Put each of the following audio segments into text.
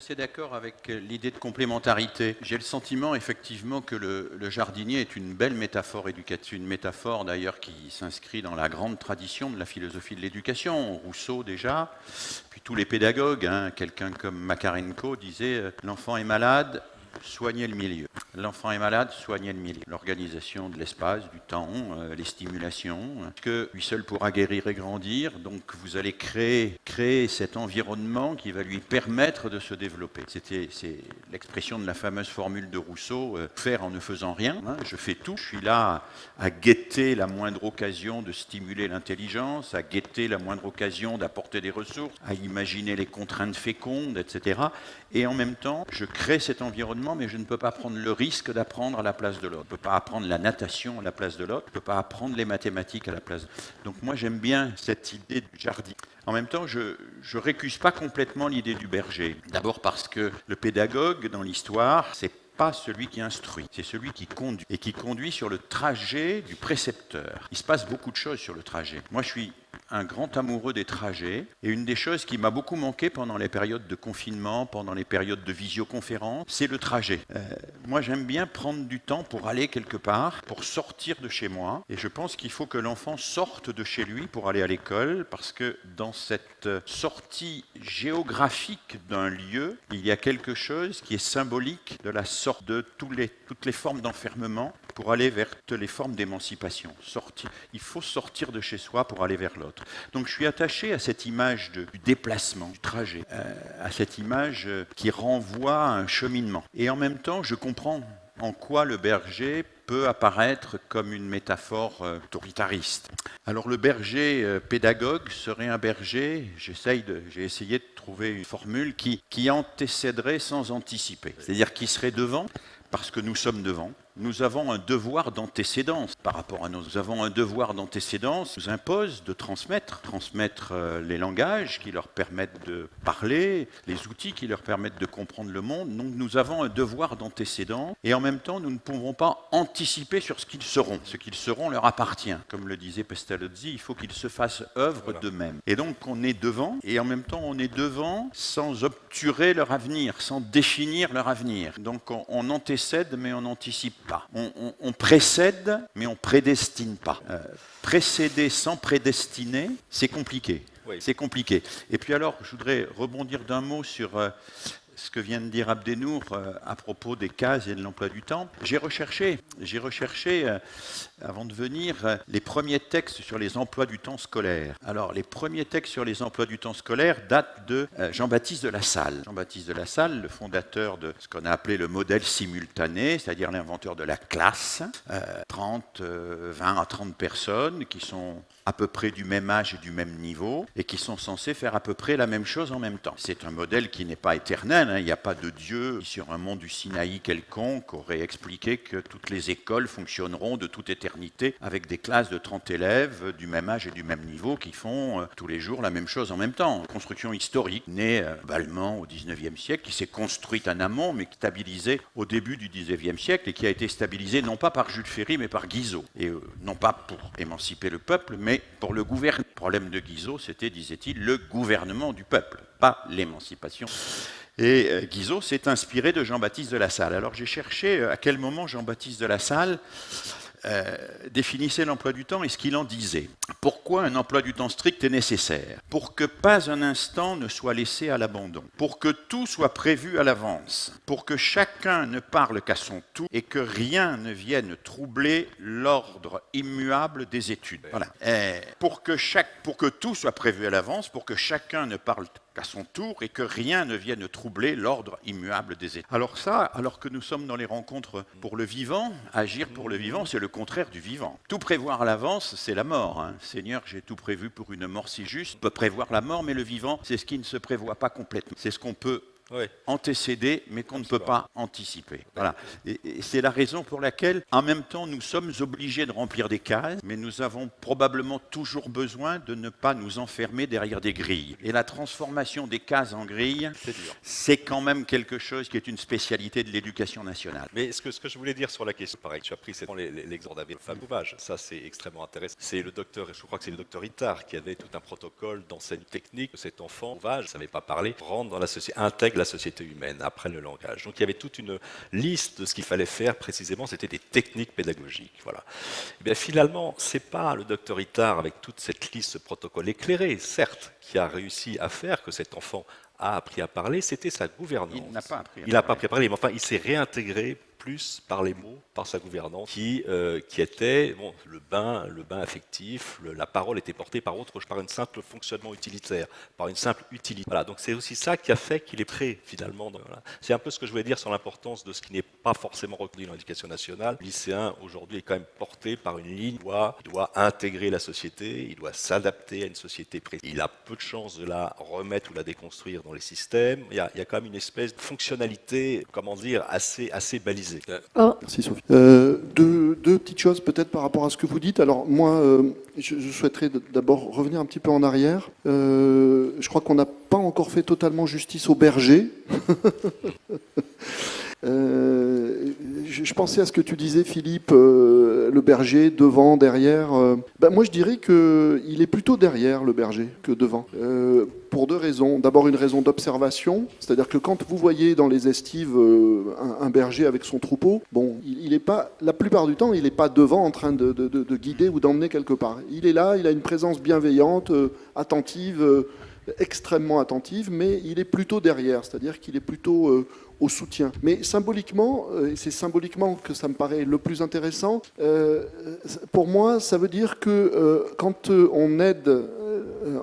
C'est d'accord avec l'idée de complémentarité. J'ai le sentiment effectivement que le jardinier est une belle métaphore éducative, une métaphore d'ailleurs qui s'inscrit dans la grande tradition de la philosophie de l'éducation. Rousseau déjà, puis tous les pédagogues, quelqu'un comme Makarenko disait l'enfant est malade, soignez le milieu. L'enfant est malade, soignez le milieu. L'organisation de l'espace, du temps, les stimulations, que lui seul pourra guérir et grandir. Donc vous allez créer cet environnement qui va lui permettre de se développer. C'est l'expression de la fameuse formule de Rousseau, faire en ne faisant rien. Je fais tout. Je suis là à guetter la moindre occasion de stimuler l'intelligence, à guetter la moindre occasion d'apporter des ressources, à imaginer les contraintes fécondes, etc. Et en même temps, je crée cet environnement, mais je ne peux pas prendre le risque d'apprendre à la place de l'autre. Je ne peux pas apprendre la natation à la place de l'autre. Je ne peux pas apprendre les mathématiques à la place de l'autre. Donc moi, j'aime bien cette idée du jardin. En même temps, je ne récuse pas complètement l'idée du berger. D'abord parce que le pédagogue, dans l'histoire, c'est pas celui qui instruit, c'est celui qui conduit, et qui conduit sur le trajet du précepteur. Il se passe beaucoup de choses sur le trajet. Moi, je suis un grand amoureux des trajets, et une des choses qui m'a beaucoup manqué pendant les périodes de confinement, pendant les périodes de visioconférence, c'est le trajet. Moi, j'aime bien prendre du temps pour aller quelque part, pour sortir de chez moi, et je pense qu'il faut que l'enfant sorte de chez lui pour aller à l'école, parce que dans cette sortie géographique d'un lieu, il y a quelque chose qui est symbolique de la sorte de toutes les formes d'enfermement pour aller vers les formes d'émancipation. Il faut sortir de chez soi pour aller vers l'autre. Donc je suis attaché à cette image du déplacement, du trajet, à cette image qui renvoie à un cheminement. Et en même temps, je comprends en quoi le berger peut apparaître comme une métaphore autoritariste. Alors le berger pédagogue serait un berger, j'ai essayé de trouver une formule qui antécéderait sans anticiper. C'est-à-dire qui serait devant, parce que nous sommes devant. Nous avons un devoir d'antécédence par rapport à nous avons un devoir d'antécédence qui nous impose de transmettre les langages qui leur permettent de parler, les outils qui leur permettent de comprendre le monde. Donc nous avons un devoir d'antécédence et en même temps nous ne pouvons pas anticiper sur ce qu'ils seront. Ce qu'ils seront leur appartient. Comme le disait Pestalozzi, il faut qu'ils se fassent œuvre d'eux-mêmes. Et donc on est devant et en même temps on est devant sans obturer leur avenir, sans définir leur avenir. Donc on antécède mais on n'anticipe pas. On précède, mais on prédestine pas. Précéder sans prédestiner, c'est compliqué. Oui. C'est compliqué. Et puis alors, je voudrais rebondir d'un mot sur ce que vient de dire Abdenour à propos des cases et de l'emploi du temps. J'ai recherché avant de venir, les premiers textes sur les emplois du temps scolaires. Alors, les premiers textes sur les emplois du temps scolaires datent de Jean-Baptiste de Lassalle. Jean-Baptiste de Lassalle, le fondateur de ce qu'on a appelé le modèle simultané, c'est-à-dire l'inventeur de la classe, 20 à 30 personnes qui sont à peu près du même âge et du même niveau, et qui sont censés faire à peu près la même chose en même temps. C'est un modèle qui n'est pas éternel, il n'y a pas de Dieu sur un mont du Sinaï quelconque aurait expliqué que toutes les écoles fonctionneront de toute éternité avec des classes de 30 élèves du même âge et du même niveau qui font tous les jours la même chose en même temps. Une construction historique née globalement au XIXe siècle, qui s'est construite en amont, mais qui stabilisée au début du XIXe siècle et qui a été stabilisée non pas par Jules Ferry, mais par Guizot. Et non pas pour émanciper le peuple, mais pour le gouvernement. Le problème de Guizot, c'était, disait-il, le gouvernement du peuple, pas l'émancipation. Et Guizot s'est inspiré de Jean-Baptiste de Lassalle. Alors j'ai cherché à quel moment Jean-Baptiste de Lassalle définissait l'emploi du temps et ce qu'il en disait. Pourquoi un emploi du temps strict est nécessaire? Pour que pas un instant ne soit laissé à l'abandon, pour que tout soit prévu à l'avance, pour que chacun ne parle qu'à son tour et que rien ne vienne troubler l'ordre immuable des études. Voilà. Pour que tout soit prévu à l'avance, pour que chacun ne parle qu'à son tour et que rien ne vienne troubler l'ordre immuable des études. Alors ça, alors que nous sommes dans les rencontres pour le vivant, agir pour le vivant, c'est le contraire du vivant. Tout prévoir à l'avance, c'est la mort. Seigneur, j'ai tout prévu pour une mort si juste. On peut prévoir la mort, mais le vivant, c'est ce qui ne se prévoit pas complètement. C'est ce qu'on peut antécéder, mais qu'on ne peut pas anticiper. Voilà. Et c'est la raison pour laquelle, en même temps, nous sommes obligés de remplir des cases, mais nous avons probablement toujours besoin de ne pas nous enfermer derrière des grilles. Et la transformation des cases en grilles, c'est quand même quelque chose qui est une spécialité de l'éducation nationale. Mais ce que je voulais dire sur la question, pareil, tu as pris l'exemple d'Avé Femme Sauvage, ça c'est extrêmement intéressant. C'est le docteur, et je crois que c'est le docteur Itard, qui avait tout un protocole d'enseignement technique de cet enfant sauvage, ne savait pas parler, rentre dans la société, intègre la société humaine, apprennent le langage. Donc il y avait toute une liste de ce qu'il fallait faire précisément, c'était des techniques pédagogiques. Voilà. Et bien, finalement, c'est pas le docteur Itard, avec toute cette liste, ce protocole éclairé, certes, qui a réussi à faire que cet enfant a appris à parler, c'était sa gouvernance. Il n'a pas appris à Il n'a pas appris à parler, mais enfin, il s'est réintégré plus par les mots, par sa gouvernance, qui était bon, le bain affectif, la parole était portée par un simple fonctionnement utilitaire, par une simple utilité. Voilà, donc c'est aussi ça qui a fait qu'il est prêt finalement. Voilà. C'est un peu ce que je voulais dire sur l'importance de ce qui n'est pas forcément reconnu dans l'éducation nationale. Le lycéen aujourd'hui est quand même porté par une ligne, il doit intégrer la société, il doit s'adapter à une société précise. Il a peu de chances de la remettre ou la déconstruire dans les systèmes. Il y a quand même une espèce de fonctionnalité, comment dire, assez balisée. Merci Sophie. Deux petites choses peut-être par rapport à ce que vous dites. Alors moi, je souhaiterais d'abord revenir un petit peu en arrière. Je crois qu'on n'a pas encore fait totalement justice au berger. Je pensais à ce que tu disais, Philippe, le berger, devant, derrière. Moi, je dirais qu'il est plutôt derrière, le berger, que devant. Pour deux raisons. D'abord, une raison d'observation, c'est-à-dire que quand vous voyez dans les estives un berger avec son troupeau, bon, il est pas, la plupart du temps, il n'est pas devant en train de guider ou d'emmener quelque part. Il est là, il a une présence bienveillante, attentive, extrêmement attentive, mais il est plutôt derrière, c'est-à-dire qu'il est plutôt au soutien. Mais symboliquement, et c'est symboliquement que ça me paraît le plus intéressant, pour moi, ça veut dire que quand on aide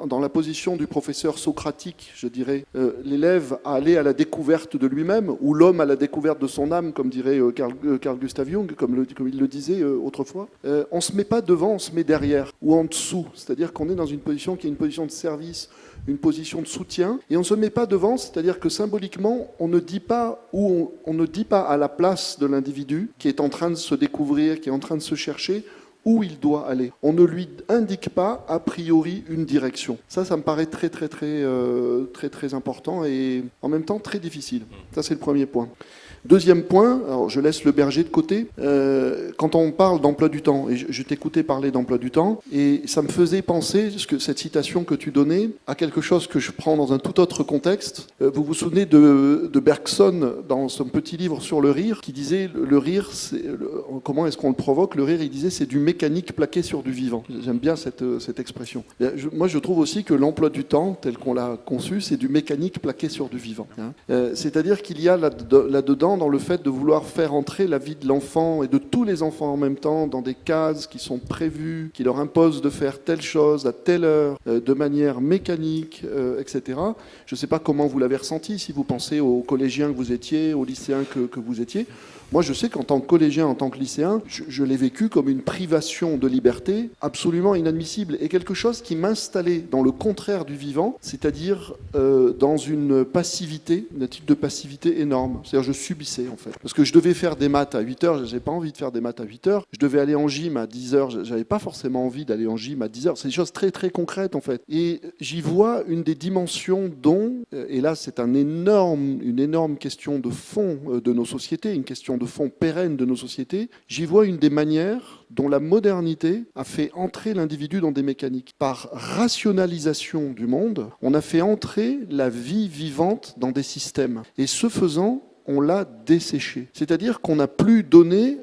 dans la position du professeur socratique, je dirais, l'élève à aller à la découverte de lui-même, ou l'homme à la découverte de son âme, comme dirait Carl Gustav Jung, comme il le disait autrefois, on ne se met pas devant, on se met derrière, ou en dessous. C'est-à-dire qu'on est dans une position qui est une position de service, une position de soutien, et on ne se met pas devant, c'est-à-dire que symboliquement, on ne dit pas on ne dit pas à la place de l'individu qui est en train de se découvrir, qui est en train de se chercher, où il doit aller. On ne lui indique pas, a priori, une direction. Ça me paraît très important et en même temps très difficile. Ça, c'est le premier point. Deuxième point, alors je laisse le berger de côté, quand on parle d'emploi du temps, et je t'écoutais parler d'emploi du temps, et ça me faisait penser, cette citation que tu donnais, à quelque chose que je prends dans un tout autre contexte. Vous vous souvenez de Bergson, dans son petit livre sur le rire, qui disait, le rire, comment est-ce qu'on le provoque? Le rire, il disait, c'est du mécanique plaqué sur du vivant. J'aime bien cette expression. Moi, je trouve aussi que l'emploi du temps, tel qu'on l'a conçu, c'est du mécanique plaqué sur du vivant. C'est-à-dire qu'il y a là-dedans, dans le fait de vouloir faire entrer la vie de l'enfant et de tous les enfants en même temps dans des cases qui sont prévues, qui leur imposent de faire telle chose à telle heure, de manière mécanique, etc. Je ne sais pas comment vous l'avez ressenti, si vous pensez aux collégiens que vous étiez, aux lycéens que vous étiez. Moi, je sais qu'en tant que collégien, en tant que lycéen, je l'ai vécu comme une privation de liberté absolument inadmissible et quelque chose qui m'installait dans le contraire du vivant, c'est-à-dire dans une passivité, un type de passivité énorme. C'est-à-dire je subissais, en fait. Parce que je devais faire des maths à 8 heures, je n'avais pas envie de faire des maths à 8 heures. Je devais aller en gym à 10 heures, je n'avais pas forcément envie d'aller en gym à 10 heures. C'est des choses très, très concrètes, en fait. Et j'y vois une des dimensions dont, et là, c'est une énorme question de fond de nos sociétés, une question de fond pérenne de nos sociétés, j'y vois une des manières dont la modernité a fait entrer l'individu dans des mécaniques. Par rationalisation du monde, on a fait entrer la vie vivante dans des systèmes. Et ce faisant, on l'a desséché. C'est-à-dire qu'on n'a plus donné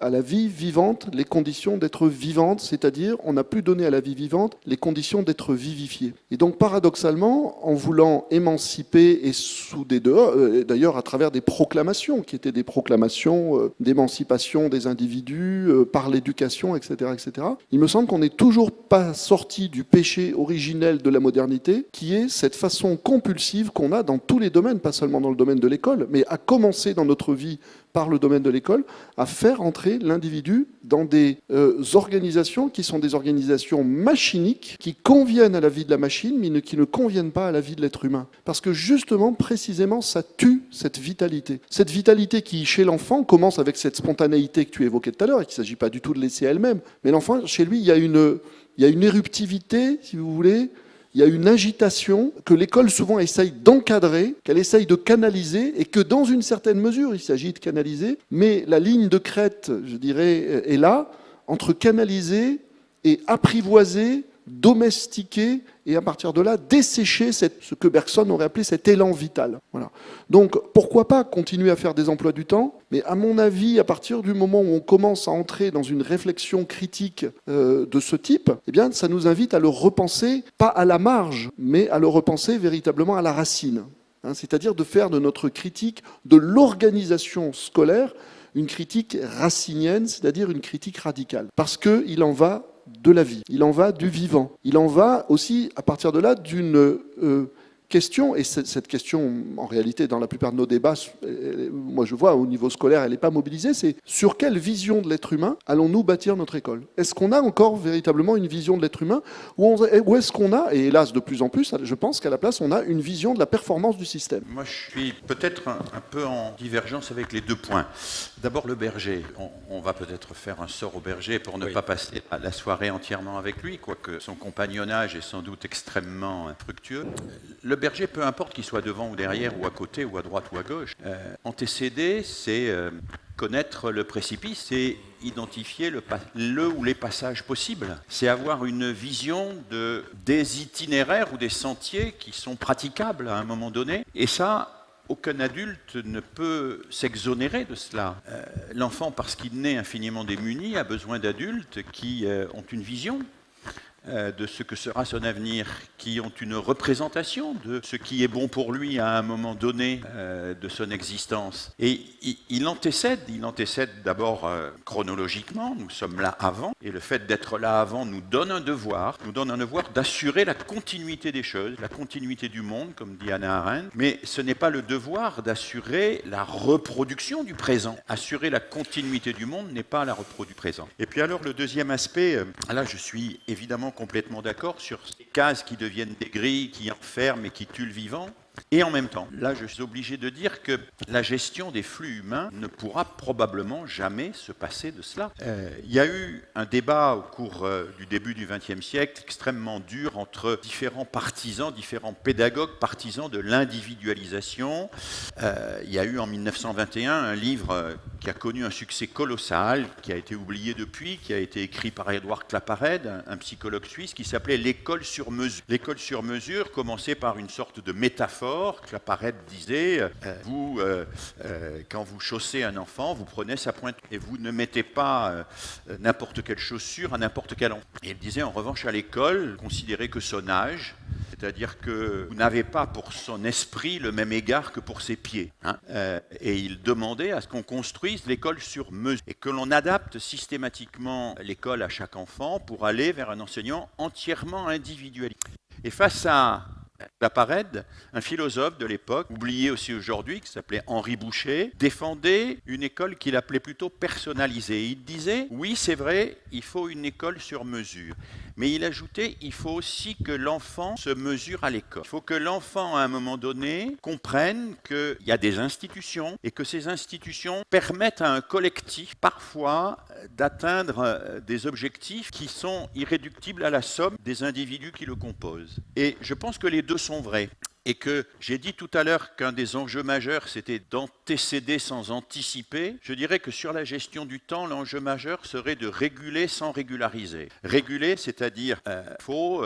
à la vie vivante les conditions d'être vivante, c'est-à-dire on n'a plus donné à la vie vivante les conditions d'être vivifiée. Et donc paradoxalement, en voulant émanciper et souder d'ailleurs à travers des proclamations, qui étaient des proclamations d'émancipation des individus par l'éducation, etc., etc., il me semble qu'on n'est toujours pas sorti du péché originel de la modernité, qui est cette façon compulsive qu'on a dans tous les domaines, pas seulement dans le domaine de l'école, mais à commencer dans notre vie par le domaine de l'école, à faire entrer l'individu dans des organisations qui sont des organisations machiniques, qui conviennent à la vie de la machine, mais qui ne conviennent pas à la vie de l'être humain. Parce que justement, précisément, ça tue cette vitalité. Cette vitalité qui, chez l'enfant, commence avec cette spontanéité que tu évoquais tout à l'heure, et qu'il ne s'agit pas du tout de laisser à elle-même. Mais l'enfant, chez lui, il y a une éruptivité, si vous voulez, il y a une agitation que l'école souvent essaye d'encadrer, qu'elle essaye de canaliser, et que dans une certaine mesure, il s'agit de canaliser, mais la ligne de crête, je dirais, est là, entre canaliser et apprivoiser domestiquer et à partir de là dessécher ce que Bergson aurait appelé cet élan vital. Voilà. Donc pourquoi pas continuer à faire des emplois du temps, mais à mon avis, à partir du moment où on commence à entrer dans une réflexion critique de ce type, eh bien, ça nous invite à le repenser, pas à la marge, mais à le repenser véritablement à la racine. C'est-à-dire de faire de notre critique de l'organisation scolaire une critique racinienne, c'est-à-dire une critique radicale. Parce qu'il en va de la vie, il en va du vivant. Il en va aussi, à partir de là, d'une question, et cette question, en réalité, dans la plupart de nos débats, moi je vois, au niveau scolaire, elle n'est pas mobilisée, c'est sur quelle vision de l'être humain allons-nous bâtir notre école? Est-ce qu'on a encore véritablement une vision de l'être humain, ou est-ce qu'on a, et hélas de plus en plus, je pense qu'à la place, on a une vision de la performance du système? Moi, je suis peut-être un peu en divergence avec les deux points. D'abord, le berger. On va peut-être faire un sort au berger pour ne pas passer la soirée entièrement avec lui, quoique son compagnonnage est sans doute extrêmement fructueux. Le berger, peu importe qu'il soit devant ou derrière, ou à côté, ou à droite ou à gauche, antécéder, c'est connaître le précipice et identifier le ou les passages possibles. C'est avoir une vision des itinéraires ou des sentiers qui sont praticables à un moment donné. Et ça, aucun adulte ne peut s'exonérer de cela. L'enfant, parce qu'il naît infiniment démuni, a besoin d'adultes qui ont une vision de ce que sera son avenir, qui ont une représentation de ce qui est bon pour lui à un moment donné de son existence. Et il antécède d'abord chronologiquement, nous sommes là avant, et le fait d'être là avant nous donne un devoir d'assurer la continuité des choses, la continuité du monde, comme dit Hannah Arendt, mais ce n'est pas le devoir d'assurer la reproduction du présent. Assurer la continuité du monde n'est pas la reproduction du présent. Et puis alors le deuxième aspect, là je suis évidemment complètement d'accord sur ces cases qui deviennent des grilles, qui enferment et qui tuent le vivant. Et en même temps, là je suis obligé de dire que la gestion des flux humains ne pourra probablement jamais se passer de cela. Il y a eu un débat au cours du début du XXe siècle extrêmement dur entre différents partisans, différents pédagogues partisans de l'individualisation. Il y a eu en 1921 un livre qui a connu un succès colossal, qui a été oublié depuis, qui a été écrit par Édouard Claparède, un psychologue suisse, qui s'appelait L'école sur mesure. L'école sur mesure commençait par une sorte de métaphore. Claparède disait, quand vous chaussez un enfant, vous prenez sa pointe et vous ne mettez pas n'importe quelle chaussure à n'importe quel enfant. Et il disait, en revanche, à l'école, considérez que son âge, c'est-à-dire que vous n'avez pas pour son esprit le même égard que pour ses pieds. Et il demandait à ce qu'on construise l'école sur mesure et que l'on adapte systématiquement l'école à chaque enfant pour aller vers un enseignant entièrement individualisé. Et face à Claparède, un philosophe de l'époque, oublié aussi aujourd'hui, qui s'appelait Henri Boucher, défendait une école qu'il appelait plutôt personnalisée. Il disait, oui c'est vrai, il faut une école sur mesure. Mais il ajoutait, il faut aussi que l'enfant se mesure à l'école. Il faut que l'enfant, à un moment donné, comprenne qu'il y a des institutions et que ces institutions permettent à un collectif, parfois, d'atteindre des objectifs qui sont irréductibles à la somme des individus qui le composent. Et je pense que les deux sont vrais. Et que j'ai dit tout à l'heure qu'un des enjeux majeurs, c'était d'antécéder sans anticiper. Je dirais que sur la gestion du temps, l'enjeu majeur serait de réguler sans régulariser. Réguler, c'est-à-dire il faut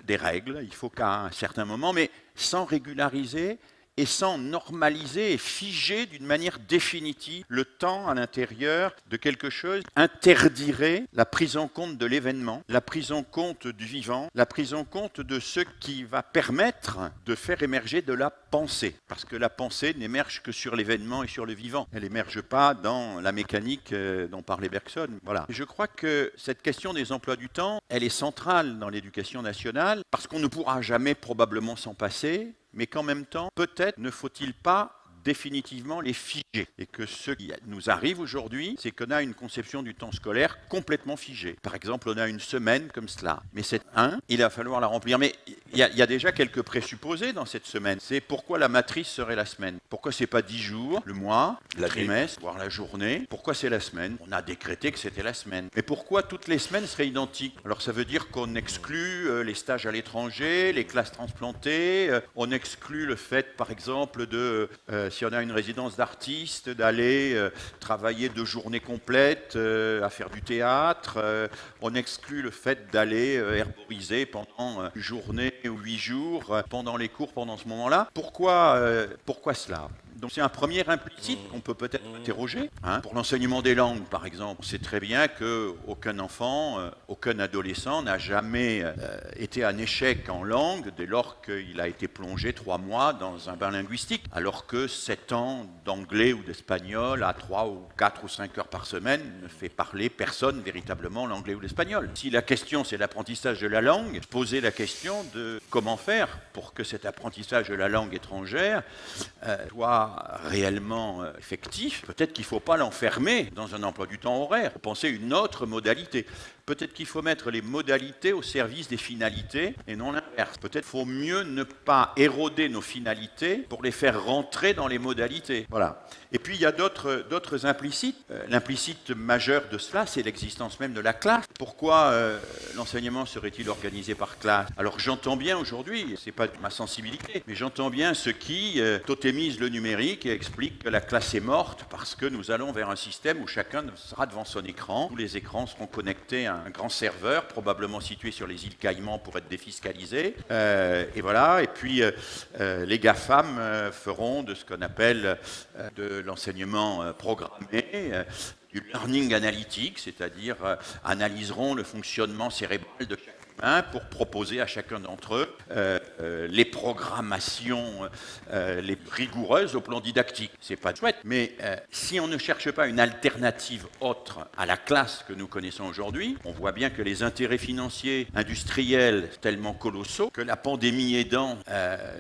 des règles, il faut qu'à un certain moment, mais sans régulariser et sans normaliser et figer d'une manière définitive le temps à l'intérieur de quelque chose, interdirait la prise en compte de l'événement, la prise en compte du vivant, la prise en compte de ce qui va permettre de faire émerger de la pensée. Parce que la pensée n'émerge que sur l'événement et sur le vivant. Elle n'émerge pas dans la mécanique dont parlait Bergson. Voilà. Je crois que cette question des emplois du temps, elle est centrale dans l'éducation nationale parce qu'on ne pourra jamais probablement s'en passer, mais qu'en même temps, peut-être ne faut-il pas définitivement les figer. Et que ce qui nous arrive aujourd'hui, c'est qu'on a une conception du temps scolaire complètement figée. Par exemple, on a une semaine comme cela. Mais cette il va falloir la remplir. Mais Il y a déjà quelques présupposés dans cette semaine. C'est pourquoi la matrice serait la semaine. Pourquoi c'est pas 10 jours, le mois, le trimestre, voire la journée. Pourquoi c'est la semaine? On a décrété que c'était la semaine. Mais pourquoi toutes les semaines seraient identiques? Alors ça veut dire qu'on exclut les stages à l'étranger, les classes transplantées, on exclut le fait, par exemple, si on a une résidence d'artiste, d'aller travailler 2 journées complètes à faire du théâtre. On exclut le fait d'aller herboriser pendant une journée ou 8 jours pendant les cours, pendant ce moment-là. Pourquoi cela? Donc c'est un premier implicite qu'on peut peut-être interroger. Pour l'enseignement des langues, par exemple, on sait très bien qu'aucun enfant, aucun adolescent n'a jamais été un échec en langue dès lors qu'il a été plongé 3 mois dans un bain linguistique, alors que 7 ans d'anglais ou d'espagnol à 3 ou 4 ou 5 heures par semaine ne fait parler personne véritablement l'anglais ou l'espagnol. Si la question c'est l'apprentissage de la langue, poser la question de comment faire pour que cet apprentissage de la langue étrangère soit réellement effectif, peut-être qu'il ne faut pas l'enfermer dans un emploi du temps horaire, penser une autre modalité. Peut-être qu'il faut mettre les modalités au service des finalités et non l'inverse. Peut-être qu'il faut mieux ne pas éroder nos finalités pour les faire rentrer dans les modalités. Voilà. Et puis il y a d'autres implicites. L'implicite majeur de cela, c'est l'existence même de la classe. Pourquoi l'enseignement serait-il organisé par classe? Alors j'entends bien aujourd'hui, c'est pas ma sensibilité, mais j'entends bien ceux qui totémisent le numérique et expliquent que la classe est morte parce que nous allons vers un système où chacun sera devant son écran. Tous les écrans seront connectés à un grand serveur, probablement situé sur les îles Caïmans pour être défiscalisé. Et voilà. Et puis les GAFAM feront de ce qu'on appelle de l'enseignement programmé, du learning analytique, c'est-à-dire analyseront le fonctionnement cérébral de chaque humain pour proposer à chacun d'entre eux les programmations les rigoureuses au plan didactique. C'est pas chouette, mais si on ne cherche pas une alternative autre à la classe que nous connaissons aujourd'hui, on voit bien que les intérêts financiers, industriels tellement colossaux, que la pandémie aidant,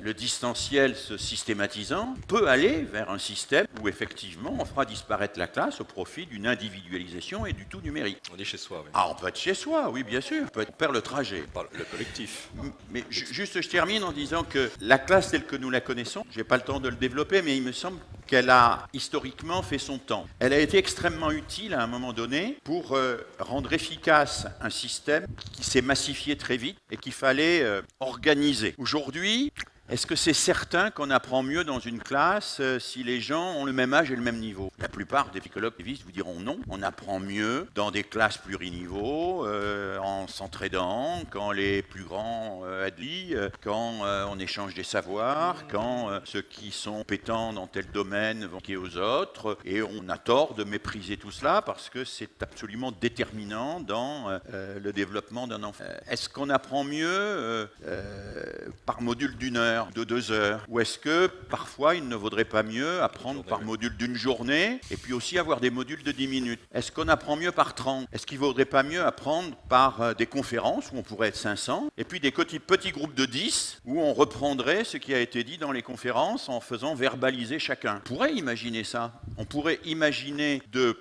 le distanciel se systématisant, peut aller vers un système où effectivement on fera disparaître la classe au profit d'une individualisation et du tout numérique. On est chez soi, oui. Ah, on peut être chez soi, oui, bien sûr. On perd le trajet. Le collectif. Mais juste, je termine en disant que la classe telle que nous la connaissons, je n'ai pas le temps de le développer, mais il me semble qu'elle a historiquement fait son temps. Elle a été extrêmement utile à un moment donné pour rendre efficace un système qui s'est massifié très vite et qu'il fallait organiser. Aujourd'hui, est-ce que c'est certain qu'on apprend mieux dans une classe si les gens ont le même âge et le même niveau? La plupart des psychologues vous diront non. On apprend mieux dans des classes pluriniveaux, en s'entraidant, quand les plus grands aident, quand on échange des savoirs, quand ceux qui sont compétents dans tel domaine vont qui aux autres. Et on a tort de mépriser tout cela parce que c'est absolument déterminant dans le développement d'un enfant. Est-ce qu'on apprend mieux par module d'1 heure, de 2 heures? Ou est-ce que parfois il ne vaudrait pas mieux apprendre par module d'1 journée et puis aussi avoir des modules de 10 minutes? Est-ce qu'on apprend mieux par 30? Est-ce qu'il ne vaudrait pas mieux apprendre par des conférences où on pourrait être 500 et puis des petits groupes de 10 où on reprendrait ce qui a été dit dans les conférences en faisant verbaliser chacun? On pourrait imaginer ça. On pourrait imaginer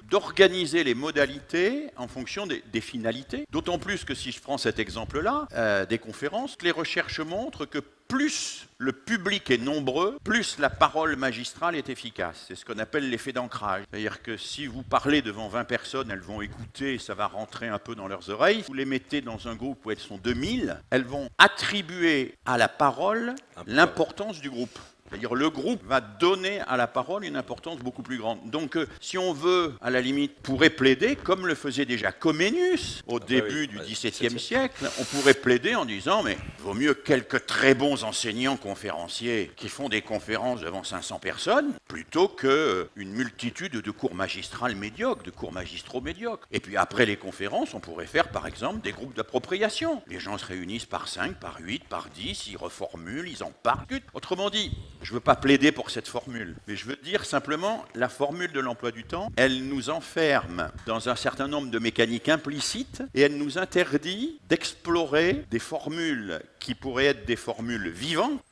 d'organiser les modalités en fonction des finalités. D'autant plus que si je prends cet exemple-là, des conférences, les recherches montrent que plus le public est nombreux, plus la parole magistrale est efficace. C'est ce qu'on appelle l'effet d'ancrage. C'est-à-dire que si vous parlez devant 20 personnes, elles vont écouter, ça va rentrer un peu dans leurs oreilles. Si vous les mettez dans un groupe où elles sont 2000, elles vont attribuer à la parole l'importance du groupe. C'est-à-dire le groupe va donner à la parole une importance beaucoup plus grande. Donc si on veut, à la limite, pourrait plaider, comme le faisait déjà Comenius au début du XVIIe siècle, on pourrait plaider en disant mais il vaut mieux quelques très bons enseignants conférenciers qui font des conférences devant 500 personnes plutôt qu'une multitude de cours magistraux médiocres, de cours magistraux médiocres. Et puis après les conférences, on pourrait faire par exemple des groupes d'appropriation. Les gens se réunissent par 5, par 8, par 10, ils reformulent, ils en parlent. Autrement dit, je ne veux pas plaider pour cette formule, mais je veux dire simplement, la formule de l'emploi du temps, elle nous enferme dans un certain nombre de mécaniques implicites et elle nous interdit d'explorer des formules qui pourraient être des formules vivantes,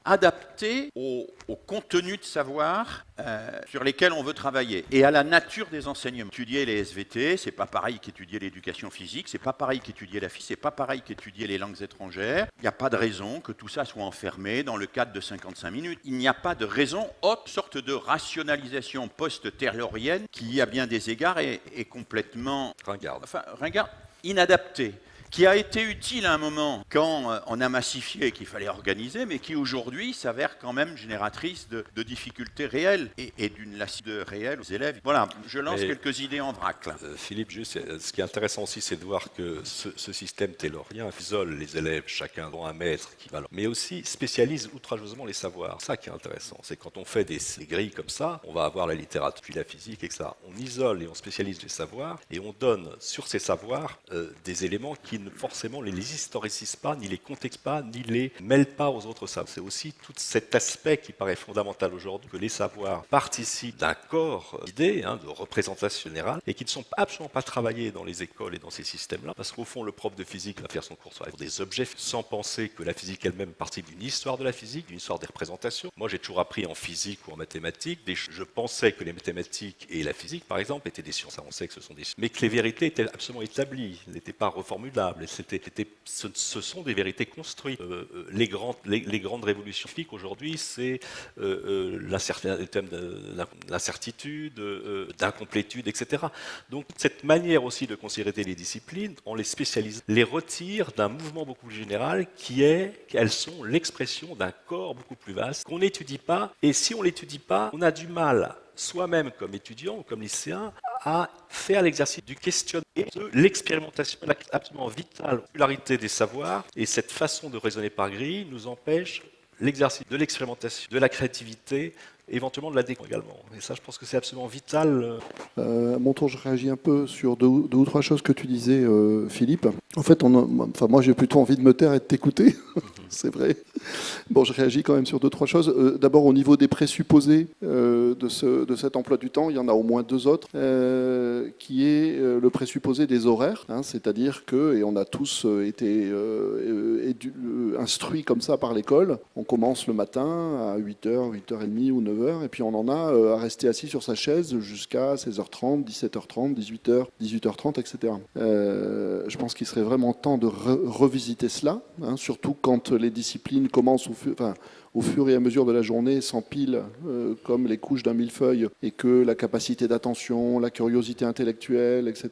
adapté au contenu de savoir sur lesquels on veut travailler et à la nature des enseignements. Étudier les SVT, c'est pas pareil qu'étudier l'éducation physique, c'est pas pareil qu'étudier la physique, c'est pas pareil qu'étudier les langues étrangères. Il n'y a pas de raison que tout ça soit enfermé dans le cadre de 55 minutes. Il n'y a pas de raison, autre sorte de rationalisation post-taylorienne qui, à bien des égards, est complètement ringarde, inadaptée, qui a été utile à un moment quand on a massifié et qu'il fallait organiser, mais qui aujourd'hui s'avère quand même génératrice de difficultés réelles et d'une lassitude réelle aux élèves. Voilà, je lance quelques idées en vrac. Là. Philippe, juste, ce qui est intéressant aussi, c'est de voir que ce système taylorien isole les élèves, chacun dans un maître qui va leur... mais aussi spécialise outrageusement les savoirs. C'est ça qui est intéressant, c'est quand on fait des grilles comme ça, on va avoir la littérature, puis la physique, etc. On isole et on spécialise les savoirs, et on donne sur ces savoirs des éléments qui forcément les historicisent pas, ni les contextent pas, ni les mêlent pas aux autres savoirs. C'est aussi tout cet aspect qui paraît fondamental aujourd'hui, que les savoirs participent d'un corps d'idées, de représentation générale, et qui ne sont absolument pas travaillés dans les écoles et dans ces systèmes-là, parce qu'au fond, le prof de physique va faire son cours sur des objets, sans penser que la physique elle-même participe d'une histoire de la physique, d'une histoire des représentations. Moi, j'ai toujours appris en physique ou en mathématiques, je pensais que les mathématiques et la physique, par exemple, étaient des sciences avancées, que ce sont des sciences, mais que les vérités étaient absolument établies, n'étaient pas reformulables. Ce sont des vérités construites. Les grandes révolutions scientifiques aujourd'hui, c'est le thème de l'incertitude, d'incomplétude, etc. Donc cette manière aussi de considérer les disciplines, en les spécialisant, les retire d'un mouvement beaucoup plus général qui est qu'elles sont l'expression d'un corps beaucoup plus vaste qu'on n'étudie pas. Et si on ne l'étudie pas, on a du mal soi-même comme étudiant ou comme lycéen, à faire l'exercice du questionnement et de l'expérimentation absolument vitale. La popularité des savoirs et cette façon de raisonner par grille nous empêche l'exercice de l'expérimentation, de la créativité, éventuellement de la découverte également. Et ça, je pense que c'est absolument vital. À mon tour, je réagis un peu sur deux ou trois choses que tu disais, Philippe. En fait, moi, j'ai plutôt envie de me taire et de t'écouter. C'est vrai. Bon, je réagis quand même sur deux, trois choses. D'abord, au niveau des présupposés de cet emploi du temps, il y en a au moins deux autres, qui est le présupposé des horaires. C'est-à-dire que, et on a tous été instruits comme ça par l'école, on commence le matin à 8h, 8h30 ou 9h, et puis on en a à rester assis sur sa chaise jusqu'à 16h30, 17h30, 18h, 18h30, etc. Je pense qu'il serait vraiment temps de revisiter cela, surtout quand les disciplines commencent au fur et à mesure de la journée s'empilent comme les couches d'un millefeuille et que la capacité d'attention, la curiosité intellectuelle, etc.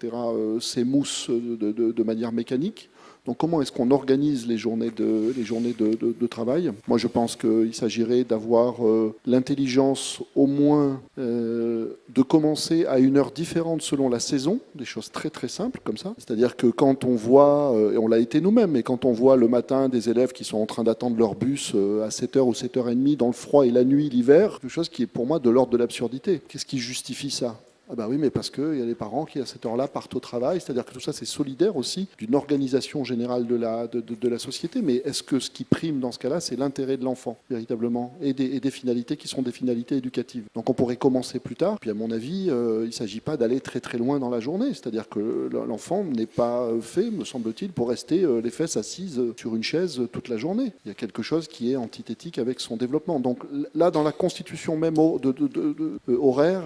s'émoussent de manière mécanique. Donc comment est-ce qu'on organise les journées de travail ? Moi je pense qu'il s'agirait d'avoir l'intelligence au moins de commencer à une heure différente selon la saison, des choses très très simples comme ça. C'est-à-dire que quand on voit, et on l'a été nous-mêmes, mais quand on voit le matin des élèves qui sont en train d'attendre leur bus à 7h ou 7h30 dans le froid et la nuit l'hiver, quelque chose qui est pour moi de l'ordre de l'absurdité. Qu'est-ce qui justifie ça ? Ah ben oui, mais parce qu'il y a des parents qui, à cette heure-là, partent au travail. C'est-à-dire que tout ça, c'est solidaire aussi d'une organisation générale de la société. Mais est-ce que ce qui prime dans ce cas-là, c'est l'intérêt de l'enfant, véritablement, et des finalités qui sont des finalités éducatives ? Donc on pourrait commencer plus tard. Puis à mon avis, il ne s'agit pas d'aller très très loin dans la journée. C'est-à-dire que l'enfant n'est pas fait, me semble-t-il, pour rester les fesses assises sur une chaise toute la journée. Il y a quelque chose qui est antithétique avec son développement. Donc là, dans la constitution même horaire,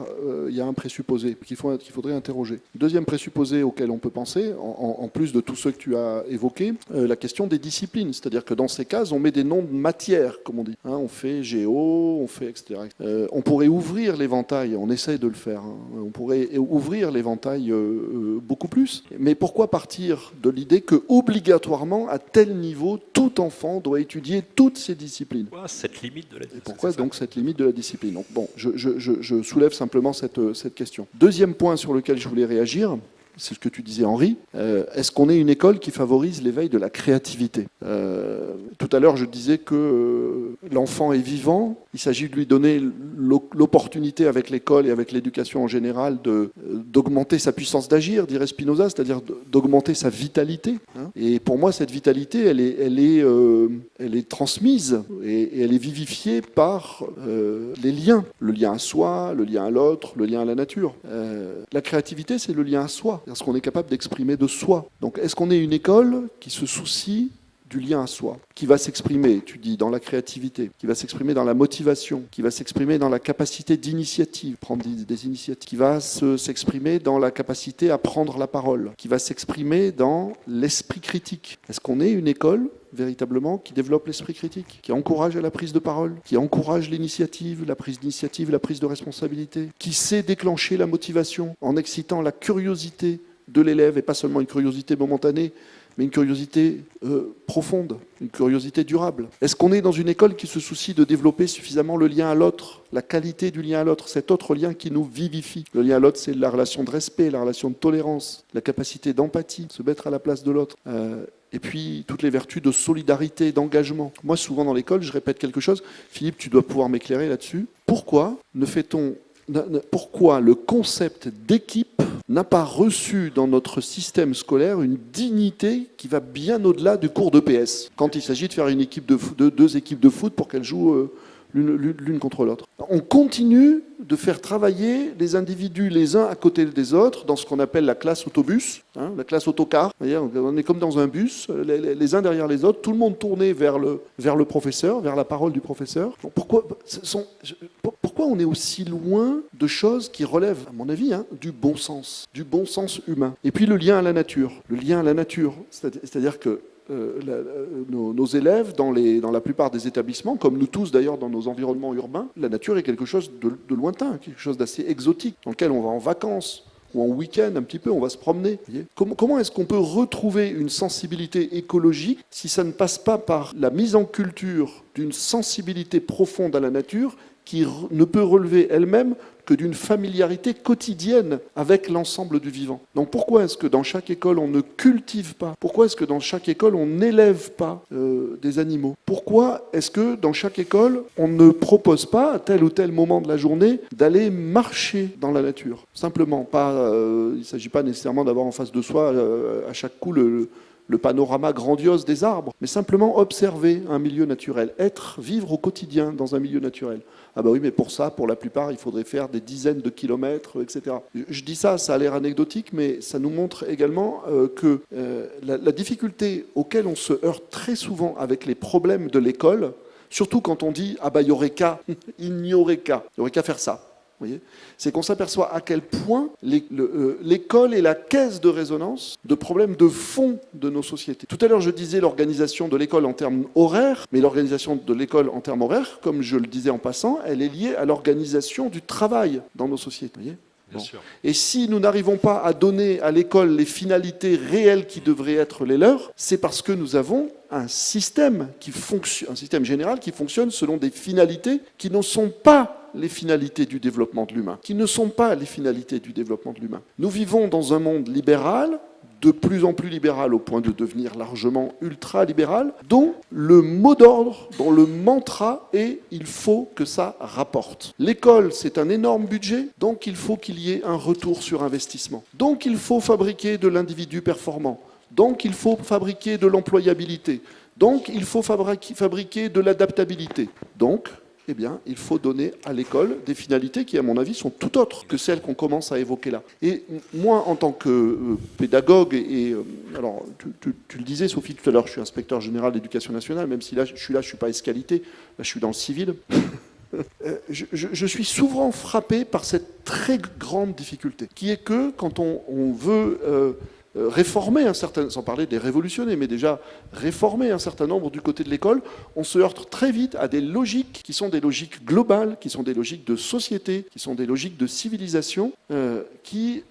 il y a un présupposé qu'il faudrait interroger. Deuxième présupposé auquel on peut penser, en plus de tous ceux que tu as évoqués, la question des disciplines. C'est-à-dire que dans ces cases, on met des noms de matières, comme on dit. On fait géo, on fait etc. On pourrait ouvrir l'éventail, on essaie de le faire. On pourrait ouvrir l'éventail beaucoup plus. Mais pourquoi partir de l'idée que obligatoirement, à tel niveau, tout enfant doit étudier toutes ces disciplines ? Pourquoi cette limite de la discipline ? Pourquoi donc cette limite de la discipline ? Donc, bon, je soulève simplement cette question. Deuxième point sur lequel je voulais réagir, c'est ce que tu disais, Henri. Est-ce qu'on est une école qui favorise l'éveil de la créativité ? Tout à l'heure, je disais que l'enfant est vivant. Il s'agit de lui donner l'opportunité avec l'école et avec l'éducation en général d'augmenter sa puissance d'agir, dirait Spinoza, c'est-à-dire d'augmenter sa vitalité. Et pour moi, cette vitalité, elle est transmise et elle est vivifiée par les liens. Le lien à soi, le lien à l'autre, le lien à la nature. La créativité, c'est le lien à soi. C'est ce qu'on est capable d'exprimer de soi. Donc, est-ce qu'on est une école qui se soucie du lien à soi, qui va s'exprimer, tu dis, dans la créativité, qui va s'exprimer dans la motivation, qui va s'exprimer dans la capacité d'initiative, prendre des initiatives, qui va s'exprimer dans la capacité à prendre la parole, qui va s'exprimer dans l'esprit critique. Est-ce qu'on est une école véritablement qui développe l'esprit critique, qui encourage à la prise de parole, qui encourage l'initiative, la prise de responsabilité, qui sait déclencher la motivation en excitant la curiosité de l'élève, et pas seulement une curiosité momentanée, mais une curiosité profonde, une curiosité durable. Est-ce qu'on est dans une école qui se soucie de développer suffisamment le lien à l'autre, la qualité du lien à l'autre, cet autre lien qui nous vivifie? Le lien à l'autre, c'est la relation de respect, la relation de tolérance, la capacité d'empathie, se mettre à la place de l'autre. Et puis, toutes les vertus de solidarité, d'engagement. Moi, souvent dans l'école, je répète quelque chose. Philippe, tu dois pouvoir m'éclairer là-dessus. Pourquoi le concept d'équipe n'a pas reçu dans notre système scolaire une dignité qui va bien au-delà du cours de PS, quand il s'agit de faire une équipe deux équipes de foot pour qu'elles jouent l'une contre l'autre. On continue de faire travailler les individus les uns à côté des autres dans ce qu'on appelle la classe autobus, la classe autocar. On est comme dans un bus, les uns derrière les autres, tout le monde tourné vers le professeur, vers la parole du professeur. Donc pourquoi on est aussi loin de choses qui relèvent, à mon avis, du bon sens humain? Et puis le lien à la nature. Le lien à la nature, c'est-à-dire que nos élèves, dans la plupart des établissements, comme nous tous d'ailleurs dans nos environnements urbains, la nature est quelque chose de lointain, quelque chose d'assez exotique, dans lequel on va en vacances ou en week-end un petit peu, on va se promener. Comment est-ce qu'on peut retrouver une sensibilité écologique si ça ne passe pas par la mise en culture d'une sensibilité profonde à la nature qui ne peut relever elle-même que d'une familiarité quotidienne avec l'ensemble du vivant. Donc pourquoi est-ce que dans chaque école on ne cultive pas? Pourquoi est-ce que dans chaque école on n'élève pas des animaux? Pourquoi est-ce que dans chaque école on ne propose pas à tel ou tel moment de la journée d'aller marcher dans la nature? Simplement, il ne s'agit pas nécessairement d'avoir en face de soi à chaque coup le panorama grandiose des arbres, mais simplement observer un milieu naturel, vivre au quotidien dans un milieu naturel. Ah bah oui, mais pour ça, pour la plupart, il faudrait faire des dizaines de kilomètres, etc. Je dis ça a l'air anecdotique, mais ça nous montre également que la difficulté auquel on se heurte très souvent avec les problèmes de l'école, surtout quand on dit « ah bah il n'y aurait qu'à faire ça ». C'est qu'on s'aperçoit à quel point l'école est la caisse de résonance de problèmes de fond de nos sociétés. Tout à l'heure, je disais l'organisation de l'école en termes horaires, mais l'organisation de l'école en termes horaires, comme je le disais en passant, elle est liée à l'organisation du travail dans nos sociétés. Bien sûr. Et si nous n'arrivons pas à donner à l'école les finalités réelles qui devraient être les leurs, c'est parce que nous avons un système général qui fonctionne selon des finalités qui ne sont pas les finalités du développement de l'humain, Nous vivons dans un monde libéral, de plus en plus libéral au point de devenir largement ultra-libéral, dont le mot d'ordre, dont le mantra est « il faut que ça rapporte ». L'école, c'est un énorme budget, donc il faut qu'il y ait un retour sur investissement. Donc il faut fabriquer de l'individu performant. Donc il faut fabriquer de l'employabilité. Donc il faut fabriquer de l'adaptabilité. Donc, il faut donner à l'école des finalités qui, à mon avis, sont tout autres que celles qu'on commence à évoquer là. Et moi, en tant que pédagogue, alors tu le disais, Sophie, tout à l'heure, je suis inspecteur général d'éducation nationale, même si là, je suis pas escalité, là, je suis dans le civil. Je suis souvent frappé par cette très grande difficulté, qui est que quand on veut réformer sans parler des révolutionner, mais déjà réformer un certain nombre du côté de l'école, on se heurte très vite à des logiques qui sont des logiques globales, qui sont des logiques de société, qui sont des logiques de civilisation, qui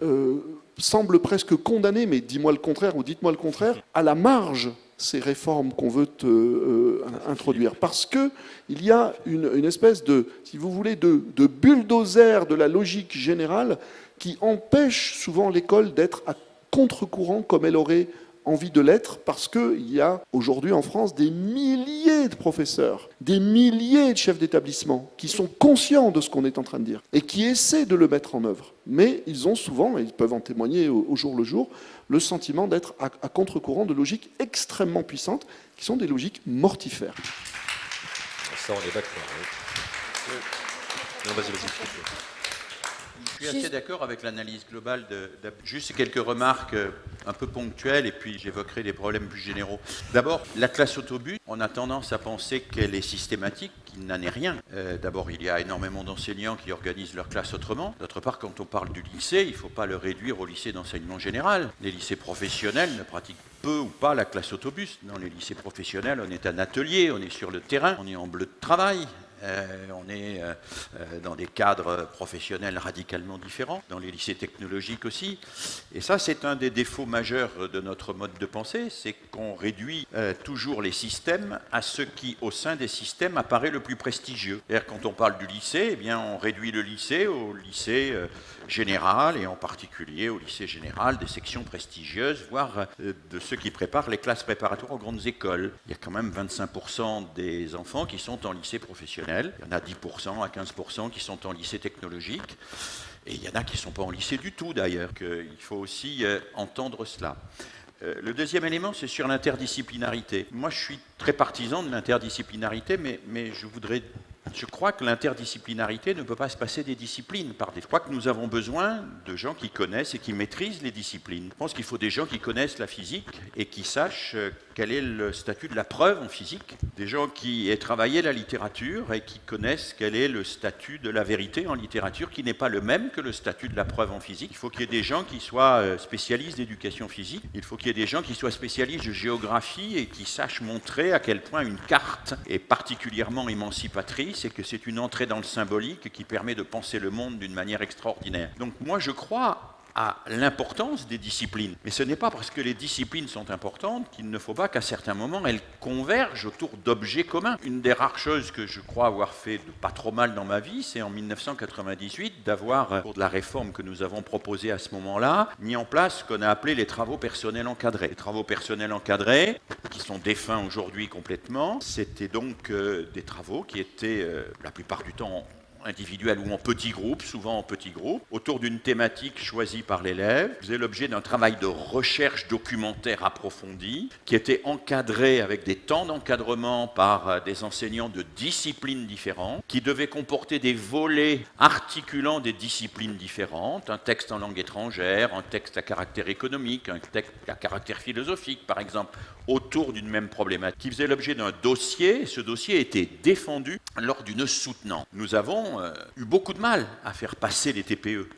semblent presque condamner, mais dis-moi le contraire ou dites-moi le contraire, à la marge ces réformes qu'on veut introduire. Parce qu'il y a une espèce de, si vous voulez, de bulldozer de la logique générale qui empêche souvent l'école d'être à contre-courant comme elle aurait envie de l'être, parce qu'il y a aujourd'hui en France des milliers de professeurs, des milliers de chefs d'établissement qui sont conscients de ce qu'on est en train de dire et qui essaient de le mettre en œuvre. Mais ils ont souvent, et ils peuvent en témoigner au jour le jour, le sentiment d'être à contre-courant de logiques extrêmement puissantes qui sont des logiques mortifères. Ça, on est d'accord. Oui. Non, vas-y. Je suis assez d'accord avec l'analyse globale juste quelques remarques un peu ponctuelles et puis j'évoquerai des problèmes plus généraux. D'abord, la classe autobus, on a tendance à penser qu'elle est systématique, qu'il n'en est rien. D'abord, il y a énormément d'enseignants qui organisent leur classe autrement. D'autre part, quand on parle du lycée, il ne faut pas le réduire au lycée d'enseignement général. Les lycées professionnels ne pratiquent peu ou pas la classe autobus. Dans les lycées professionnels, on est un atelier, on est sur le terrain, on est en bleu de travail. On est dans des cadres professionnels radicalement différents, dans les lycées technologiques aussi. Et ça, c'est un des défauts majeurs de notre mode de pensée, c'est qu'on réduit toujours les systèmes à ce qui, au sein des systèmes, apparaît le plus prestigieux. C'est-à-dire, quand on parle du lycée, eh bien, on réduit le lycée au lycée général, et en particulier au lycée général des sections prestigieuses, voire de ceux qui préparent les classes préparatoires aux grandes écoles. Il y a quand même 25% des enfants qui sont en lycée professionnel. Il y en a 10% à 15% qui sont en lycée technologique. Et il y en a qui ne sont pas en lycée du tout, d'ailleurs. Il faut aussi entendre cela. Le deuxième élément, c'est sur l'interdisciplinarité. Moi, je suis très partisan de l'interdisciplinarité, mais je crois que l'interdisciplinarité ne peut pas se passer des disciplines. Je crois que nous avons besoin de gens qui connaissent et qui maîtrisent les disciplines. Je pense qu'il faut des gens qui connaissent la physique et qui sachent quel est le statut de la preuve en physique. Des gens qui aient travaillé la littérature et qui connaissent quel est le statut de la vérité en littérature, qui n'est pas le même que le statut de la preuve en physique. Il faut qu'il y ait des gens qui soient spécialistes d'éducation physique. Il faut qu'il y ait des gens qui soient spécialistes de géographie et qui sachent montrer à quel point une carte est particulièrement émancipatrice et que c'est une entrée dans le symbolique qui permet de penser le monde d'une manière extraordinaire. Donc moi, je crois à l'importance des disciplines. Mais ce n'est pas parce que les disciplines sont importantes qu'il ne faut pas qu'à certains moments, elles convergent autour d'objets communs. Une des rares choses que je crois avoir fait de pas trop mal dans ma vie, c'est en 1998 d'avoir, pour de la réforme que nous avons proposée à ce moment-là, mis en place ce qu'on a appelé les travaux personnels encadrés. Les travaux personnels encadrés, qui sont défunts aujourd'hui complètement, c'était donc des travaux qui étaient la plupart du temps individuel ou en petits groupes, souvent en petits groupes, autour d'une thématique choisie par l'élève, faisait l'objet d'un travail de recherche documentaire approfondi, qui était encadré avec des temps d'encadrement par des enseignants de disciplines différentes, qui devait comporter des volets articulant des disciplines différentes, un texte en langue étrangère, un texte à caractère économique, un texte à caractère philosophique, par exemple, autour d'une même problématique, qui faisait l'objet d'un dossier, et ce dossier était défendu lors d'une soutenance. Nous avons eu beaucoup de mal à faire passer les TPE.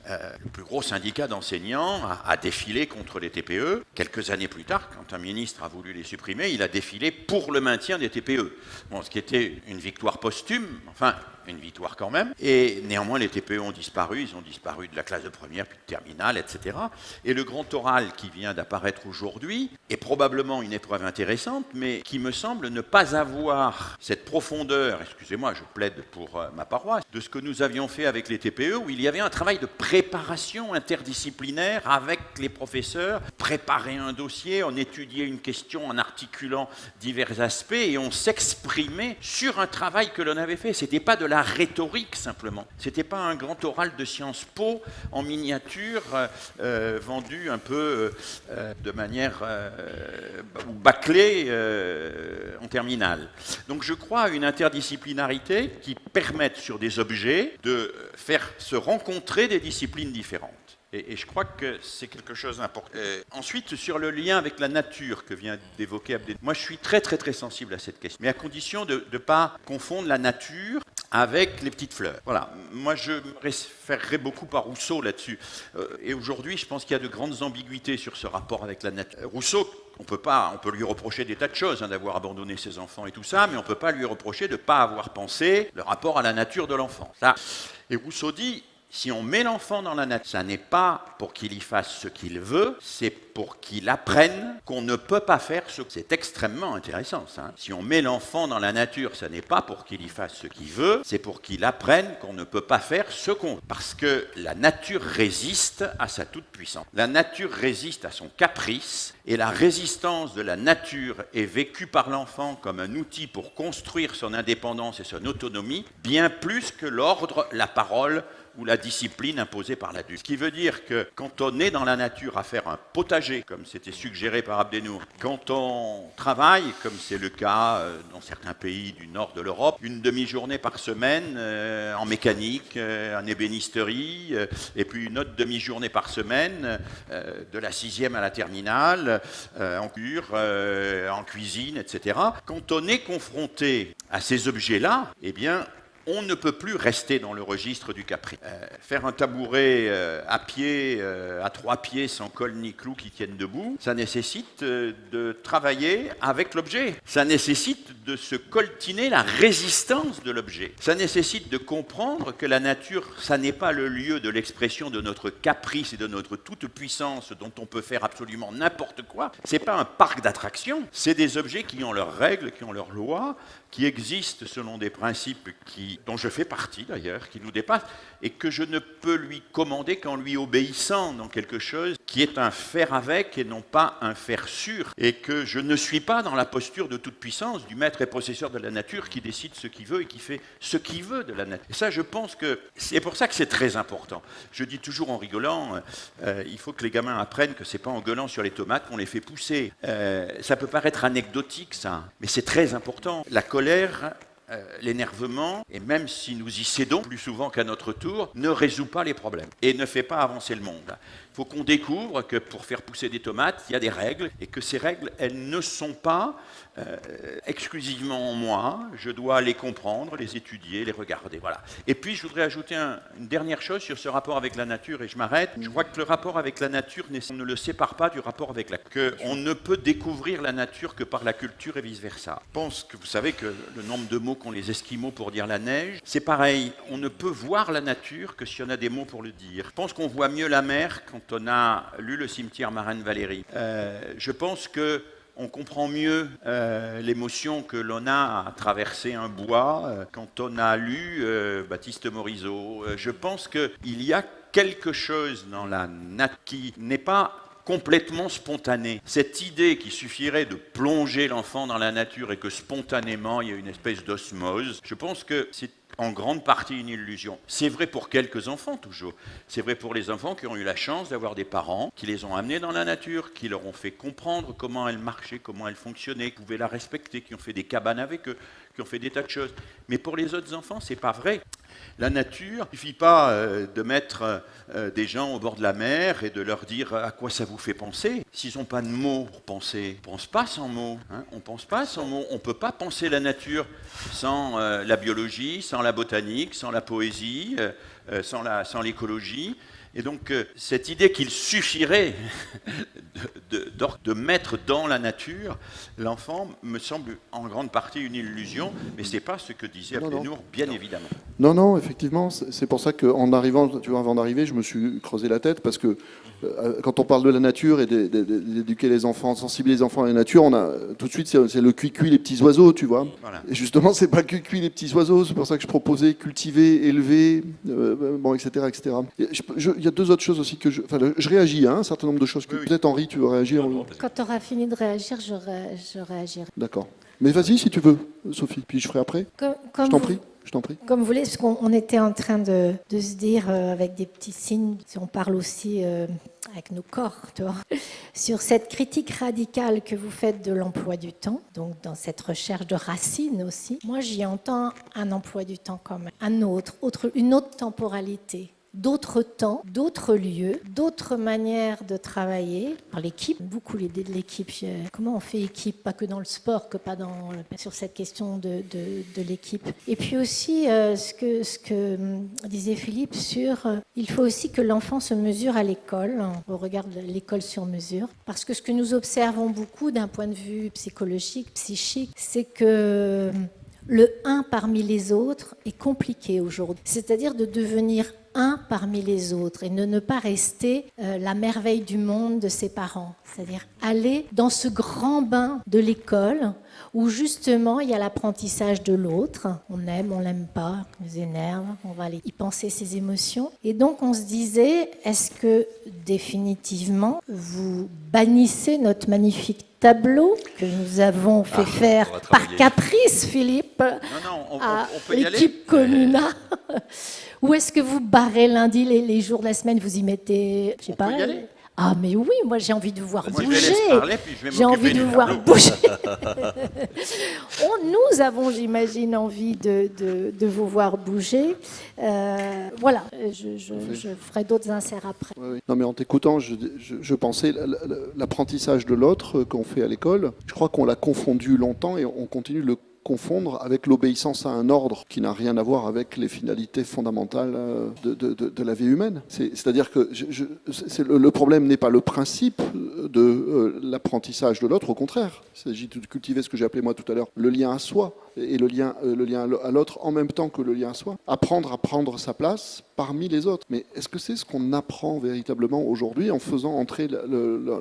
Le plus gros syndicat d'enseignants a défilé contre les TPE. Quelques années plus tard, quand un ministre a voulu les supprimer, il a défilé pour le maintien des TPE. Bon, ce qui était une victoire posthume, enfin, une victoire quand même. Et néanmoins, les TPE ont disparu. Ils ont disparu de la classe de première, puis de terminale, etc. Et le grand oral qui vient d'apparaître aujourd'hui est probablement une épreuve intéressante, mais qui me semble ne pas avoir cette profondeur, excusez-moi, je plaide pour ma paroisse, de ce que nous avions fait avec les TPE, où il y avait un travail de préparation interdisciplinaire avec les professeurs, préparer un dossier, on étudiait une question en articulant divers aspects et on s'exprimait sur un travail que l'on avait fait. C'était pas de la rhétorique simplement. C'était pas un grand oral de Sciences Po en miniature vendu un peu de manière bâclée en terminale. Donc je crois à une interdisciplinarité qui permette sur des objets de faire se rencontrer des disciplines différentes. Et je crois que c'est quelque chose d'important. Ensuite, sur le lien avec la nature que vient d'évoquer Abdel, moi je suis très sensible à cette question, mais à condition de ne pas confondre la nature avec les petites fleurs. Voilà, moi je me référerai beaucoup à Rousseau là-dessus. Et aujourd'hui, je pense qu'il y a de grandes ambiguïtés sur ce rapport avec la nature. Rousseau, on peut lui reprocher des tas de choses, d'avoir abandonné ses enfants et tout ça, mais on ne peut pas lui reprocher de ne pas avoir pensé le rapport à la nature de l'enfant. Ça. Et Rousseau dit, si on met l'enfant dans la nature, ça n'est pas pour qu'il y fasse ce qu'il veut, c'est pour qu'il apprenne qu'on ne peut pas faire ce... C'est extrêmement intéressant, ça. Si on met l'enfant dans la nature, ça n'est pas pour qu'il y fasse ce qu'il veut, c'est pour qu'il apprenne qu'on ne peut pas faire ce qu'on veut. Parce que la nature résiste à sa toute-puissance. La nature résiste à son caprice, et la résistance de la nature est vécue par l'enfant comme un outil pour construire son indépendance et son autonomie, bien plus que l'ordre, la parole ou la discipline imposée par l'adulte. Ce qui veut dire que quand on est dans la nature à faire un potager, comme c'était suggéré par Abdenour, quand on travaille, comme c'est le cas dans certains pays du nord de l'Europe, une demi-journée par semaine en mécanique, en ébénisterie, et puis une autre demi-journée par semaine de la 6e à la terminale, en cure, en cuisine, etc. Quand on est confronté à ces objets-là, eh bien, on ne peut plus rester dans le registre du caprice. Faire un tabouret à pied, à 3 pieds, sans col ni clou qui tiennent debout, ça nécessite de travailler avec l'objet. Ça nécessite de se coltiner la résistance de l'objet. Ça nécessite de comprendre que la nature, ça n'est pas le lieu de l'expression de notre caprice et de notre toute-puissance dont on peut faire absolument n'importe quoi. C'est pas un parc d'attractions. C'est des objets qui ont leurs règles, qui ont leurs lois, qui existent selon des principes dont je fais partie d'ailleurs, qui nous dépassent, et que je ne peux lui commander qu'en lui obéissant dans quelque chose qui est un faire avec et non pas un faire sur, et que je ne suis pas dans la posture de toute puissance du maître et possesseur de la nature qui décide ce qu'il veut et qui fait ce qu'il veut de la nature. Et ça, je pense que c'est pour ça que c'est très important. Je dis toujours en rigolant, il faut que les gamins apprennent que c'est pas en gueulant sur les tomates qu'on les fait pousser. Ça peut paraître anecdotique, ça, mais c'est très important. La colère, l'énervement, et même si nous y cédons plus souvent qu'à notre tour, ne résout pas les problèmes et ne fait pas avancer le monde. Il faut qu'on découvre que pour faire pousser des tomates, il y a des règles, et que ces règles, elles ne sont pas exclusivement en moi. Je dois les comprendre, les étudier, les regarder. Voilà. Et puis, je voudrais ajouter une dernière chose sur ce rapport avec la nature, et je m'arrête. Je crois que le rapport avec la nature, on ne le sépare pas du rapport avec la culture. On ne peut découvrir la nature que par la culture et vice-versa. Je pense que vous savez que le nombre de mots qu'ont les Esquimaux pour dire la neige, c'est pareil. On ne peut voir la nature que si on a des mots pour le dire. Je pense qu'on voit mieux la mer quand on a lu Le cimetière Marraine Valérie. Je pense qu'on comprend mieux l'émotion que l'on a à traverser un bois quand on a lu Baptiste Morisot. Je pense qu'il y a quelque chose dans la nature qui n'est pas complètement spontané. Cette idée qu'il suffirait de plonger l'enfant dans la nature et que spontanément il y a une espèce d'osmose, je pense que c'est en grande partie une illusion. C'est vrai pour quelques enfants toujours. C'est vrai pour les enfants qui ont eu la chance d'avoir des parents qui les ont amenés dans la nature, qui leur ont fait comprendre comment elle marchait, comment elle fonctionnait, qui pouvaient la respecter, qui ont fait des cabanes avec eux, qui ont fait des tas de choses. Mais pour les autres enfants, c'est pas vrai. La nature, il ne suffit pas de mettre des gens au bord de la mer et de leur dire à quoi ça vous fait penser. S'ils n'ont pas de mots pour penser, on ne pense pas sans mots. Hein, on ne pense pas sans mots. On ne peut pas penser la nature sans la biologie, sans la botanique, sans la poésie, sans l'écologie. Et donc, cette idée qu'il suffirait de mettre dans la nature l'enfant me semble en grande partie une illusion, mais ce n'est pas ce que disait Abdenour, bien évidemment. Non, effectivement, c'est pour ça qu'en arrivant, tu vois, avant d'arriver, je me suis creusé la tête, parce que quand on parle de la nature et d'éduquer les enfants, sensibiliser les enfants à la nature, on a tout de suite, c'est le cuicui les petits oiseaux, tu vois. Voilà. Et justement, c'est pas le cuicui les petits oiseaux, c'est pour ça que je proposais cultiver, élever, etc. Il y a deux autres choses aussi que je réagis à un certain nombre de choses que peut-être Henri, tu veux réagir. Quand tu auras fini de réagir, je réagirai. D'accord. Mais vas-y si tu veux, Sophie, puis je ferai après. Je t'en prie. Comme vous voulez, parce qu'on était en train de se dire avec des petits signes, si on parle aussi avec nos corps, tu vois, sur cette critique radicale que vous faites de l'emploi du temps, donc dans cette recherche de racines aussi. Moi, j'y entends un emploi du temps comme une autre temporalité. D'autres temps, d'autres lieux, d'autres manières de travailler par l'équipe. Beaucoup l'idée de l'équipe. Comment on fait équipe, pas que dans le sport, que pas sur cette question de l'équipe. Et puis aussi ce que disait Philippe sur il faut aussi que l'enfant se mesure à l'école, au regard de l'école sur mesure, parce que ce que nous observons beaucoup d'un point de vue psychologique, psychique, c'est que le un parmi les autres est compliqué aujourd'hui. C'est-à-dire de devenir un parmi les autres et ne pas rester la merveille du monde de ses parents. C'est-à-dire aller dans ce grand bain de l'école où justement il y a l'apprentissage de l'autre. On aime, on l'aime pas, on nous énerve, on va aller y penser ses émotions. Et donc on se disait, est-ce que définitivement vous bannissez notre magnifique tableau que nous avons fait faire on va par travailler. caprice, Philippe, Non, on à peut y aller. l'équipe Comuna. Ou est-ce que vous barrez lundi les jours de la semaine, vous y mettez, je sais On pas. peut y aller. Ah mais oui, moi j'ai envie de vous voir Moi, je vais bouger. laisser parler, puis je vais J'ai m'occuper envie de du vous voir tableau. bouger. Nous avons, j'imagine, envie de vous voir bouger. Voilà, je ferai d'autres inserts après. Oui, oui. Non, mais en t'écoutant, je pensais l'apprentissage de l'autre qu'on fait à l'école. Je crois qu'on l'a confondu longtemps et on continue de le confondre avec l'obéissance à un ordre qui n'a rien à voir avec les finalités fondamentales de la vie humaine. C'est-à-dire que le problème n'est pas le principe de l'apprentissage de l'autre, au contraire. Il s'agit de cultiver ce que j'ai appelé moi tout à l'heure le lien à soi et le lien à l'autre en même temps que le lien à soi. Apprendre à prendre sa place parmi les autres. Mais est-ce que c'est ce qu'on apprend véritablement aujourd'hui en faisant entrer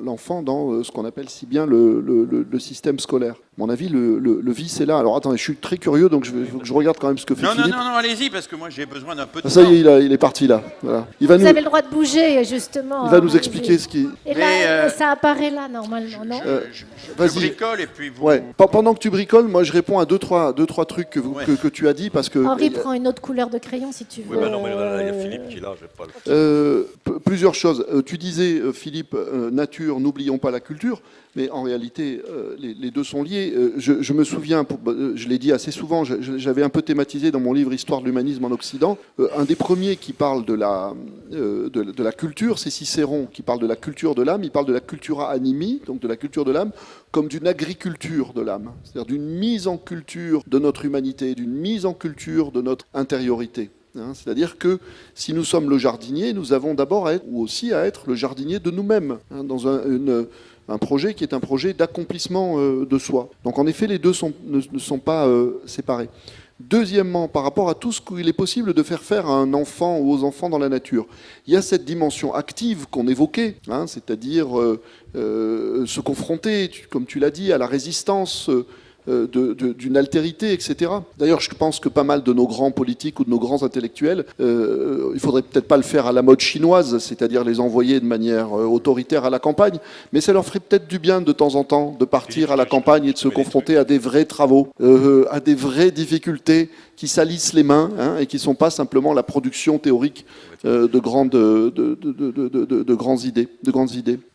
l'enfant dans ce qu'on appelle si bien le système scolaire? À mon avis, le vice est là. Alors attendez, je suis très curieux, donc faut que je regarde quand même ce que fait Non, Philippe. non, allez-y, parce que moi j'ai besoin d'un peu de Ah, ça temps. y est, il est parti là. Voilà. Il va Vous avez le droit de bouger, justement. il va nous expliquer ce qui... Et là, Mais, ça apparaît là, normalement, non? Je Vas-y. bricole et puis vous... Ouais. Pendant que tu bricoles, moi je réponds à deux, trois trucs que tu as dit parce que... Henri, prends une autre couleur de crayon si tu veux. Oui, bah non, mais voilà, il y a Philippe qui est là, je vais pas le... Plusieurs choses. Tu disais, Philippe, nature, n'oublions pas la culture, mais en réalité, les deux sont liés. Je me souviens, je l'ai dit assez souvent, j'avais un peu thématisé dans mon livre Histoire de l'humanisme en Occident, un des premiers qui parle de la culture, c'est Cicéron, qui parle de la culture de l'âme, il parle de la cultura animi, donc de la culture de l'âme, comme d'une agriculture de l'âme, c'est-à-dire d'une mise en culture de notre humanité, d'une mise en culture de notre intériorité. C'est-à-dire que si nous sommes le jardinier, nous avons d'abord à être, ou aussi à être le jardinier de nous-mêmes, dans un projet qui est un projet d'accomplissement de soi. Donc en effet, les deux ne sont pas séparés. Deuxièmement, par rapport à tout ce qu'il est possible de faire à un enfant ou aux enfants dans la nature, il y a cette dimension active qu'on évoquait, c'est-à-dire se confronter, comme tu l'as dit, à la résistance d'une altérité, etc. D'ailleurs, je pense que pas mal de nos grands politiques ou de nos grands intellectuels, il faudrait peut-être pas le faire à la mode chinoise, c'est-à-dire les envoyer de manière autoritaire à la campagne, mais ça leur ferait peut-être du bien de temps en temps de partir à la campagne et de se confronter à des vrais travaux, à des vraies difficultés qui salissent les mains et qui ne sont pas simplement la production théorique de grandes idées.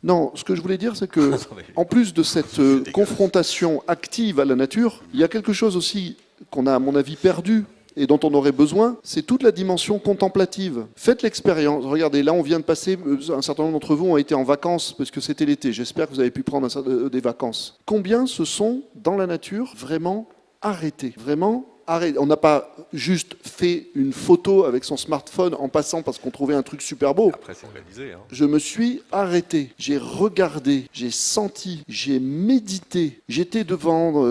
Non, ce que je voulais dire, c'est que en plus de cette confrontation active à la nature, il y a quelque chose aussi qu'on a, à mon avis, perdu et dont on aurait besoin, c'est toute la dimension contemplative. Faites l'expérience. Regardez, là, on vient de passer, un certain nombre d'entre vous ont été en vacances, parce que c'était l'été. J'espère que vous avez pu prendre des vacances. Combien se sont, dans la nature, vraiment arrêtés? Vraiment arrêtés. On n'a pas juste fait une photo avec son smartphone en passant parce qu'on trouvait un truc super beau. Après, c'est réalisé. Je me suis arrêté, j'ai regardé, j'ai senti, j'ai médité. J'étais devant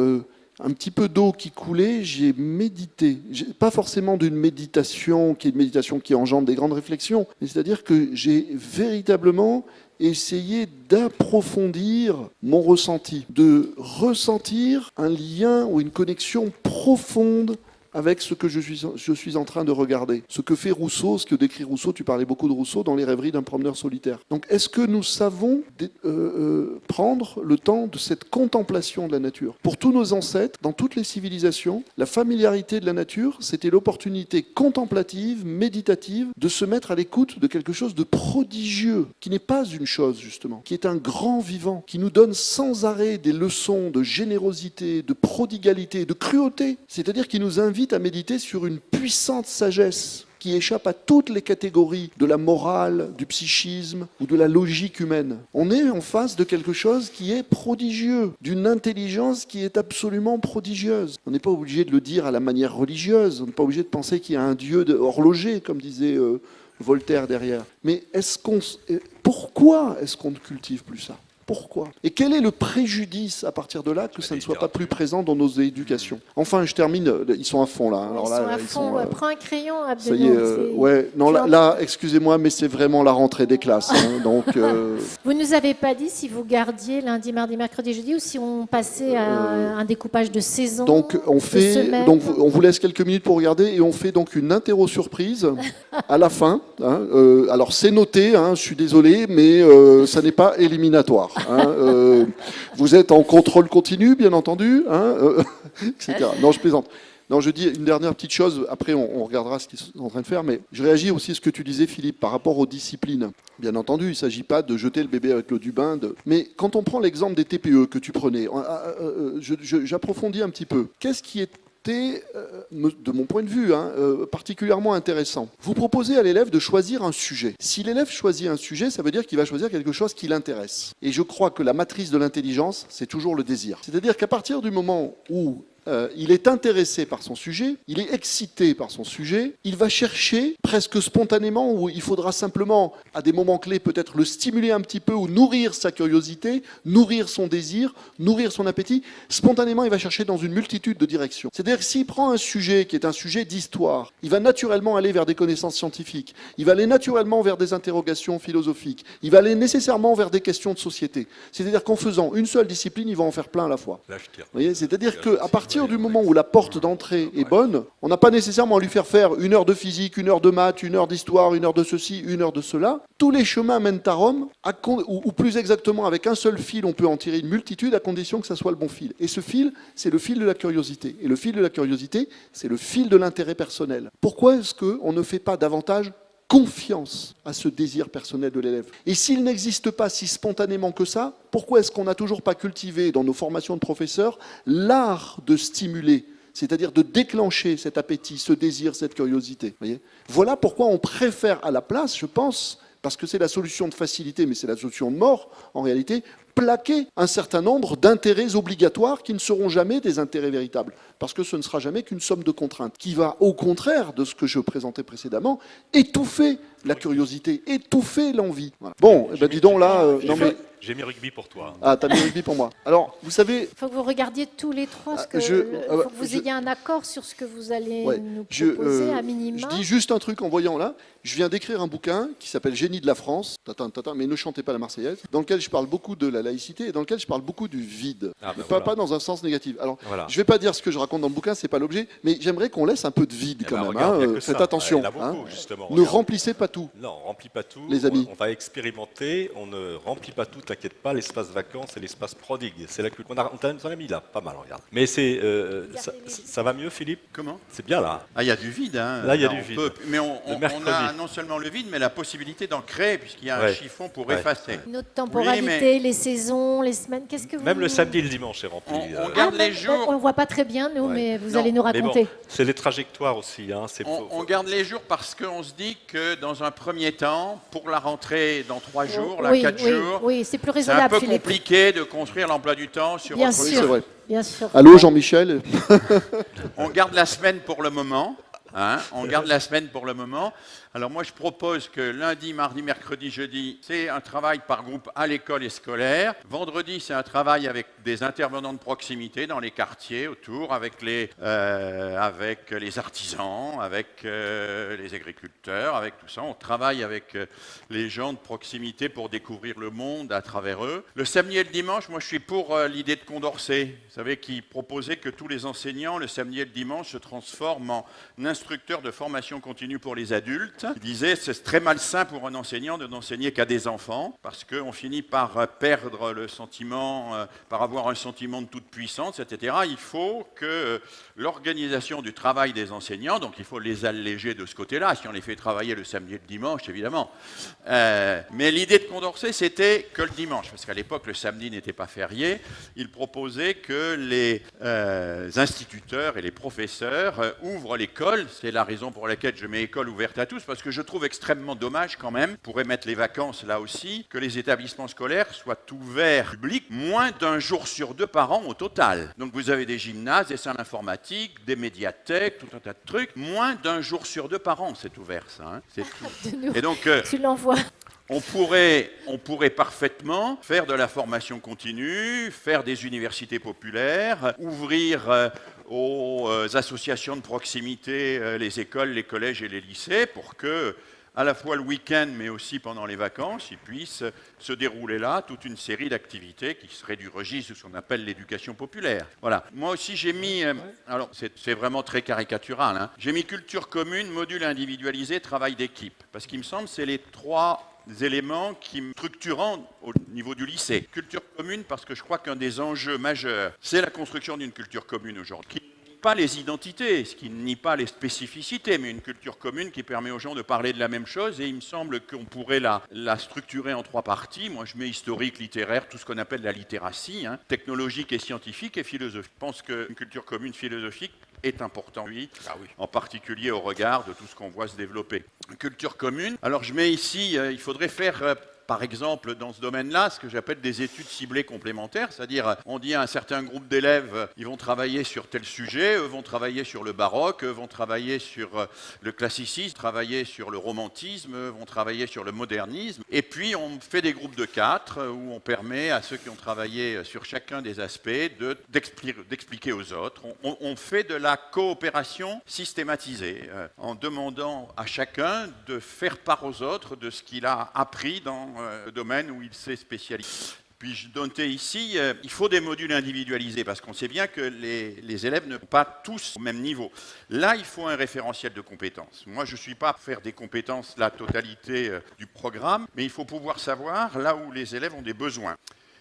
un petit peu d'eau qui coulait, j'ai médité. Pas forcément d'une méditation qui est une méditation qui engendre des grandes réflexions, mais c'est-à-dire que j'ai véritablement essayé d'approfondir mon ressenti, de ressentir un lien ou une connexion profonde avec ce que je suis en train de regarder. Ce que fait Rousseau, ce que décrit Rousseau, tu parlais beaucoup de Rousseau, dans les rêveries d'un promeneur solitaire. Donc est-ce que nous savons prendre le temps de cette contemplation de la nature? Pour tous nos ancêtres, dans toutes les civilisations, la familiarité de la nature, c'était l'opportunité contemplative, méditative, de se mettre à l'écoute de quelque chose de prodigieux, qui n'est pas une chose justement, qui est un grand vivant, qui nous donne sans arrêt des leçons de générosité, de prodigalité, de cruauté, c'est-à-dire qui nous invite à méditer sur une puissante sagesse qui échappe à toutes les catégories de la morale, du psychisme ou de la logique humaine. On est en face de quelque chose qui est prodigieux, d'une intelligence qui est absolument prodigieuse. On n'est pas obligé de le dire à la manière religieuse, on n'est pas obligé de penser qu'il y a un dieu horloger, comme disait Voltaire derrière. Mais pourquoi est-ce qu'on ne cultive plus ça ? Pourquoi? Et quel est le préjudice à partir de là que ça ne soit pas plus présent dans nos éducations? Enfin, je termine. Ils sont à fond là. Alors là, ils sont à fond. Prends un crayon, ça y est. Ouais. Non, là, excusez-moi, mais c'est vraiment la rentrée des classes. Donc. Vous nous avez pas dit si vous gardiez lundi, mardi, mercredi, jeudi, ou si on passait à un découpage de saison. Donc on fait. Donc on vous laisse quelques minutes pour regarder et on fait donc une interro surprise à la fin. Alors c'est noté. Je suis désolé, mais ça n'est pas éliminatoire. hein, vous êtes en contrôle continu, bien entendu, hein, etc. Non, je plaisante. Non, je dis une dernière petite chose, après on regardera ce qu'ils sont en train de faire, mais je réagis aussi à ce que tu disais, Philippe, par rapport aux disciplines. Bien entendu, il ne s'agit pas de jeter le bébé avec l'eau du bain, mais quand on prend l'exemple des TPE que tu prenais, j'approfondis un petit peu. Qu'est-ce qui est de mon point de vue, particulièrement intéressant. Vous proposez à l'élève de choisir un sujet. Si l'élève choisit un sujet, ça veut dire qu'il va choisir quelque chose qui l'intéresse. Et je crois que la matrice de l'intelligence, c'est toujours le désir. C'est-à-dire qu'à partir du moment où il est intéressé par son sujet, il est excité par son sujet, il va chercher presque spontanément, où il faudra simplement, à des moments clés, peut-être le stimuler un petit peu ou nourrir sa curiosité, nourrir son désir, nourrir son appétit. Spontanément, il va chercher dans une multitude de directions. C'est-à-dire que s'il prend un sujet qui est un sujet d'histoire, il va naturellement aller vers des connaissances scientifiques, il va aller naturellement vers des interrogations philosophiques, il va aller nécessairement vers des questions de société. C'est-à-dire qu'en faisant une seule discipline, il va en faire plein à la fois. Vous voyez, c'est-à-dire qu'à partir du moment où la porte d'entrée est bonne, on n'a pas nécessairement à lui faire 1 heure de physique, 1 heure de maths, 1 heure d'histoire, 1 heure de ceci, 1 heure de cela. Tous les chemins mènent à Rome, ou plus exactement, avec un seul fil, on peut en tirer une multitude à condition que ça soit le bon fil. Et ce fil, c'est le fil de la curiosité. Et le fil de la curiosité, c'est le fil de l'intérêt personnel. Pourquoi est-ce qu'on ne fait pas davantage confiance à ce désir personnel de l'élève? Et s'il n'existe pas si spontanément que ça, pourquoi est-ce qu'on n'a toujours pas cultivé dans nos formations de professeurs l'art de stimuler, c'est-à-dire de déclencher cet appétit, ce désir, cette curiosité? Voyez, voilà pourquoi on préfère à la place, je pense, parce que c'est la solution de facilité, mais c'est la solution de mort, en réalité, plaquer un certain nombre d'intérêts obligatoires qui ne seront jamais des intérêts véritables, parce que ce ne sera jamais qu'une somme de contraintes, qui va, au contraire de ce que je présentais précédemment, étouffer la curiosité, étouffer l'envie. Voilà. Bon, eh ben, dis donc là... J'ai mis rugby pour toi. Ah, t'as mis rugby pour moi. Alors, vous savez... Il faut que vous regardiez tous les trois, il faut que vous ayez un accord sur ce que vous allez nous proposer à minima. Je dis juste un truc en voyant là. Je viens d'écrire un bouquin qui s'appelle Génie de la France, mais ne chantez pas la Marseillaise, dans lequel je parle beaucoup de la laïcité et dans lequel je parle beaucoup du vide. Pas dans un sens négatif. Alors, je ne vais pas dire ce que je raconte dans le bouquin, c'est pas l'objet, mais j'aimerais qu'on laisse un peu de vide quand même. Faites attention. Ne remplissez pas tout. Non, on ne remplit pas tout. Les amis. On va expérimenter, on ne remplit pas tout, t'inquiète pas, l'espace vacances et l'espace prodigue. C'est là qu'on a mis là, pas mal, regarde. Mais ça va mieux, Philippe? Comment? C'est bien là. Ah, il y a du vide. Hein. Là, il y a du vide. Mais on a non seulement le vide, mais la possibilité d'en créer, puisqu'il y a un chiffon pour effacer. Notre temporalité, les saisons, les semaines, qu'est-ce que vous... Même le samedi et le dimanche est rempli. On garde les jours... On ne voit pas très bien, nous, mais vous allez nous raconter. Bon, c'est les trajectoires aussi. Hein. On garde les jours parce qu'on se dit que dans un premier temps, pour la rentrée dans 3 jours, 4 jours, c'est plus raisonnable. C'est un peu compliqué de construire l'emploi du temps sur bien autre sûr, chose. Bien sûr. Allô, Jean-Michel. On garde la semaine pour le moment. On garde la semaine pour le moment. Alors moi, je propose que lundi, mardi, mercredi, jeudi, c'est un travail par groupe à l'école et scolaire. Vendredi, c'est un travail avec des intervenants de proximité dans les quartiers autour, avec les artisans, avec les agriculteurs, avec tout ça. On travaille avec les gens de proximité pour découvrir le monde à travers eux. Le samedi et le dimanche, moi, je suis pour l'idée de Condorcet, vous savez, qui proposait que tous les enseignants, le samedi et le dimanche, se transforment en instructeurs de formation continue pour les adultes. Il disait que c'est très malsain pour un enseignant de n'enseigner qu'à des enfants, parce qu'on finit par perdre le sentiment, par avoir un sentiment de toute puissance, etc. Il faut que l'organisation du travail des enseignants, donc il faut les alléger de ce côté-là, si on les fait travailler le samedi et le dimanche, évidemment. Mais l'idée de Condorcet, c'était que le dimanche, parce qu'à l'époque, le samedi n'était pas férié, il proposait que les instituteurs et les professeurs ouvrent l'école. C'est la raison pour laquelle je mets école ouverte à tous, parce que je trouve extrêmement dommage quand même, pour mettre les vacances là aussi, que les établissements scolaires soient ouverts public moins d'1 jour sur 2 par an au total. Donc vous avez des gymnases, des salles informatiques, des médiathèques, tout un tas de trucs, moins d'1 jour sur 2 par an c'est ouvert ça. Hein, c'est tout. Et donc tu l'envoies. On pourrait parfaitement faire de la formation continue, faire des universités populaires, ouvrir aux associations de proximité les écoles, les collèges et les lycées pour que à la fois le week-end, mais aussi pendant les vacances, il puisse se dérouler là toute une série d'activités qui seraient du registre de ce qu'on appelle l'éducation populaire. Voilà. Moi aussi, j'ai mis, alors c'est vraiment très caricatural, hein, j'ai mis culture commune, module individualisé, travail d'équipe, parce qu'il me semble que c'est les 3 éléments qui me structurant au niveau du lycée. Culture commune, parce que je crois qu'un des enjeux majeurs, c'est la construction d'une culture commune aujourd'hui, qui ne nie pas les identités, ce qui ne nie pas les spécificités, mais une culture commune qui permet aux gens de parler de la même chose, et il me semble qu'on pourrait la structurer en 3 parties. Moi, je mets historique, littéraire, tout ce qu'on appelle la littératie, hein, technologique et scientifique et philosophique. Je pense qu'une culture commune philosophique est important, oui, en particulier au regard de tout ce qu'on voit se développer. Culture commune, alors je mets ici, il faudrait faire par exemple, dans ce domaine-là, ce que j'appelle des études ciblées complémentaires, c'est-à-dire on dit à un certain groupe d'élèves, ils vont travailler sur tel sujet, eux vont travailler sur le baroque, eux vont travailler sur le classicisme, travailler sur le romantisme, eux vont travailler sur le modernisme, et puis on fait des groupes de 4 où on permet à ceux qui ont travaillé sur chacun des aspects d'expliquer aux autres. On fait de la coopération systématisée, en demandant à chacun de faire part aux autres de ce qu'il a appris dans le domaine où il s'est spécialisé. Puis je notais ici, il faut des modules individualisés parce qu'on sait bien que les élèves ne sont pas tous au même niveau. Là, il faut un référentiel de compétences. Moi, je ne suis pas à faire des compétences la totalité du programme, mais il faut pouvoir savoir là où les élèves ont des besoins.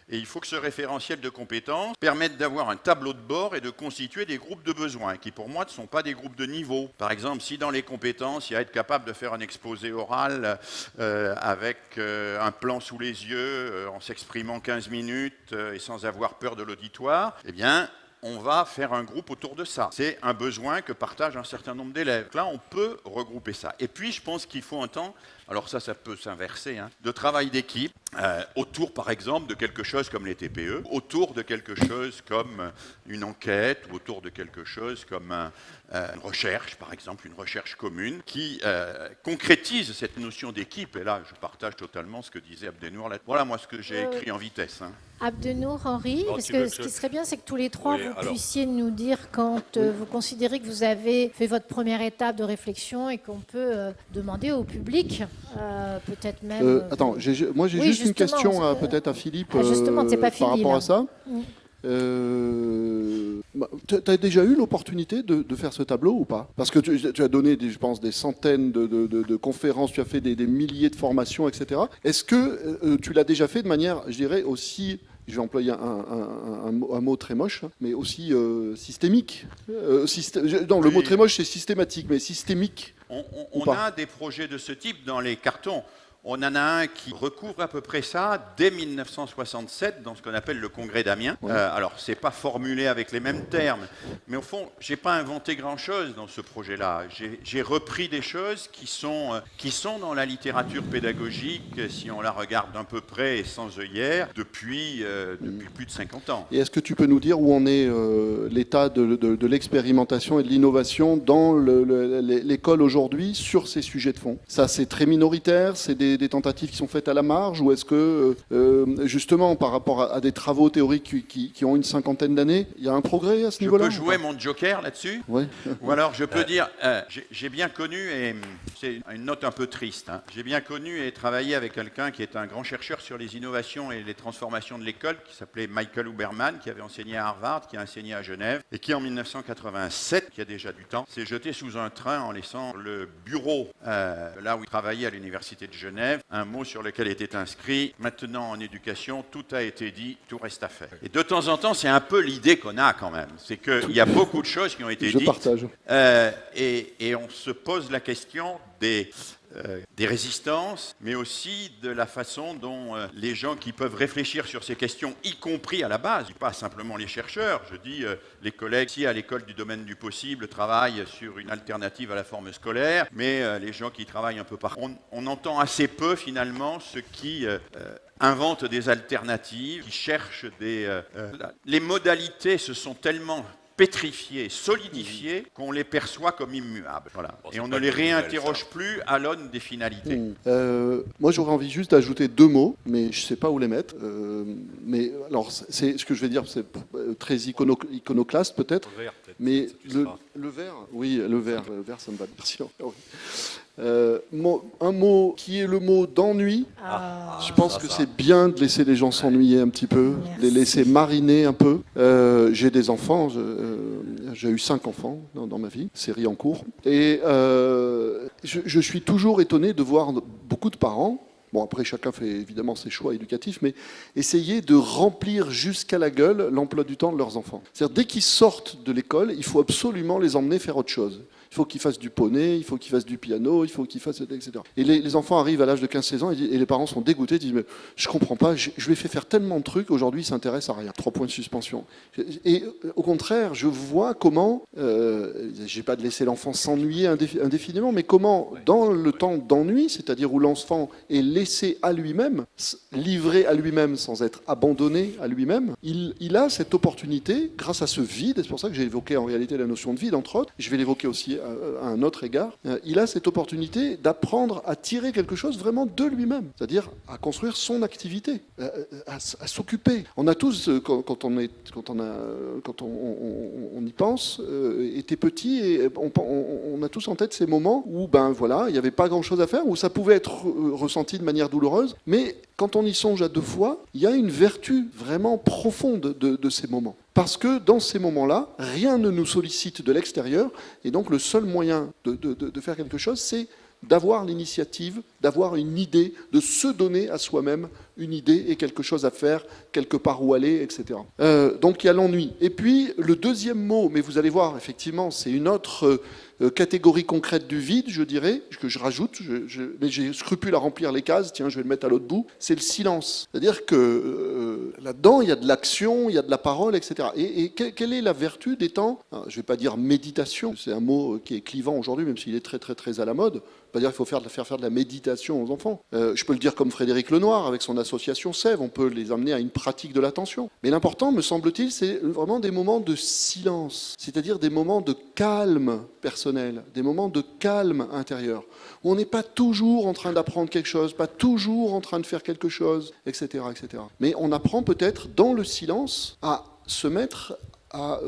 Et il faut que ce référentiel de compétences permette d'avoir un tableau de bord et de constituer des groupes de besoins, qui pour moi ne sont pas des groupes de niveau. Par exemple, si dans les compétences, il y a être capable de faire un exposé oral avec un plan sous les yeux, en s'exprimant 15 minutes et sans avoir peur de l'auditoire, eh bien, on va faire un groupe autour de ça. C'est un besoin que partagent un certain nombre d'élèves. Là, on peut regrouper ça. Et puis, je pense qu'il faut un temps, alors ça peut s'inverser, hein, de travail d'équipe, autour, par exemple, de quelque chose comme les TPE, autour de quelque chose comme une enquête, ou autour de quelque chose comme une recherche, par exemple, une recherche commune, qui concrétise cette notion d'équipe. Et là, je partage totalement ce que disait Abdenour. Voilà, moi, ce que j'ai écrit en vitesse. Hein. Abdenour, Henri, parce que ce qui serait bien, c'est que tous les 3, puissiez nous dire quand vous considérez que vous avez fait votre première étape de réflexion et qu'on peut demander au public, peut-être même... Attends, moi j'ai juste une question peut-être à Philippe par rapport à ça. Tu as déjà eu l'opportunité de faire ce tableau ou pas? Parce que tu as donné, je pense, des centaines de conférences, tu as fait des milliers de formations, etc. Est-ce que tu l'as déjà fait de manière, je dirais, aussi... Je vais employer un mot très moche, mais aussi systémique. Non, le mot très moche, c'est systématique, mais systémique. On a des projets de ce type dans les cartons. On en a un qui recouvre à peu près ça dès 1967 dans ce qu'on appelle le congrès d'Amiens. Ouais. Alors, c'est pas formulé avec les mêmes termes, mais au fond, j'ai pas inventé grand-chose dans ce projet-là. J'ai repris des choses qui sont dans la littérature pédagogique, si on la regarde d'un peu près et sans œillère, depuis plus de 50 ans. Et est-ce que tu peux nous dire où en est l'état de l'expérimentation et de l'innovation dans l'école aujourd'hui sur ces sujets de fond? Ça, c'est très minoritaire, c'est des tentatives qui sont faites à la marge, ou est-ce que, justement, par rapport à des travaux théoriques qui ont une cinquantaine d'années, il y a un progrès à ce niveau-là? Je peux jouer mon joker là-dessus? Ouais. Ou alors je peux dire, j'ai bien connu, et c'est une note un peu triste, hein, j'ai bien connu et travaillé avec quelqu'un qui est un grand chercheur sur les innovations et les transformations de l'école, qui s'appelait Michael Huberman, qui avait enseigné à Harvard, qui a enseigné à Genève, et qui en 1987, qui a déjà du temps, s'est jeté sous un train en laissant le bureau, là où il travaillait à l'université de Genève, un mot sur lequel était inscrit « Maintenant en éducation, tout a été dit, tout reste à faire ». Et de temps en temps, c'est un peu l'idée qu'on a quand même. C'est qu'il y a beaucoup de choses qui ont été dites. Je partage. Et on se pose la question des résistances, mais aussi de la façon dont les gens qui peuvent réfléchir sur ces questions, y compris à la base, pas simplement les chercheurs, je dis les collègues ici à l'école du domaine du possible travaillent sur une alternative à la forme scolaire, mais les gens qui travaillent un peu partout, on entend assez peu finalement ceux qui inventent des alternatives, qui cherchent les modalités se sont tellement pétrifiés, solidifiés, qu'on les perçoit comme immuables. Voilà. Bon, et on ne les réinterroge plus à l'aune des finalités. Moi, j'aurais envie juste d'ajouter 2 mots, mais je ne sais pas où les mettre. Mais alors, ce que je vais dire, c'est très iconoclaste peut-être. Mais C'est plus rare. le vert, oui, le vert, ça me va bien sûr. Oui. Un mot qui est le mot d'ennui. Je pense ça, que ça. c'est bien de laisser les gens s'ennuyer un petit peu, Merci. les laisser mariner un peu. J'ai des enfants, j'ai eu 5 enfants dans ma vie, série en cours. Et je suis toujours étonné de voir beaucoup de parents, bon après chacun fait évidemment ses choix éducatifs, mais essayer de remplir jusqu'à la gueule l'emploi du temps de leurs enfants. C'est-à-dire dès qu'ils sortent de l'école, il faut absolument les emmener faire autre chose. Il faut qu'ils fassent du poney, il faut qu'ils fassent du piano, il faut qu'ils fassent... etc. Et les enfants arrivent à l'âge de 15-16 ans et les parents sont dégoûtés, ils disent mais je comprends pas, je lui ai fait faire tellement de trucs, aujourd'hui il s'intéresse à rien. 3 points de suspension. Et au contraire, je vois comment, j'ai pas de laisser l'enfant s'ennuyer indéfiniment, mais comment dans le temps d'ennui, c'est-à-dire où l'enfant est laissé à lui-même, livré à lui-même sans être abandonné à lui-même, il a cette opportunité, grâce à ce vide, et c'est pour ça que j'ai évoqué en réalité la notion de vide entre autres, je vais l'évoquer aussi à un autre égard, il a cette opportunité d'apprendre à tirer quelque chose vraiment de lui-même, c'est-à-dire à construire son activité, à s'occuper. On a tous, quand on y pense, été petit et on a tous en tête ces moments où ben voilà, il n'y avait pas grand-chose à faire, où ça pouvait être ressenti de manière douloureuse, mais quand on y songe à 2 fois, il y a une vertu vraiment profonde de ces moments. Parce que dans ces moments-là, rien ne nous sollicite de l'extérieur, et donc le seul moyen de faire quelque chose, c'est d'avoir l'initiative, d'avoir une idée, de se donner à soi-même une idée et quelque chose à faire, quelque part où aller, etc. Donc il y a l'ennui. Et puis le deuxième mot, mais vous allez voir, effectivement, c'est une autre catégorie concrète du vide, je dirais, que je rajoute, mais j'ai scrupule à remplir les cases, tiens, je vais le mettre à l'autre bout, c'est le silence. C'est-à-dire que là-dedans, il y a de l'action, il y a de la parole, etc. Et quelle est la vertu des temps, je ne vais pas dire méditation, c'est un mot qui est clivant aujourd'hui, même s'il est très, très, très à la mode, pas dire qu'il faut faire de la méditation aux enfants. Je peux le dire comme Frédéric Lenoir, avec son association Sève, on peut les amener à une pratique de l'attention. Mais l'important, me semble-t-il, c'est vraiment des moments de silence, c'est-à-dire des moments de calme personnel, des moments de calme intérieur, où on n'est pas toujours en train d'apprendre quelque chose, pas toujours en train de faire quelque chose, etc., etc. Mais on apprend peut-être dans le silence à se mettre à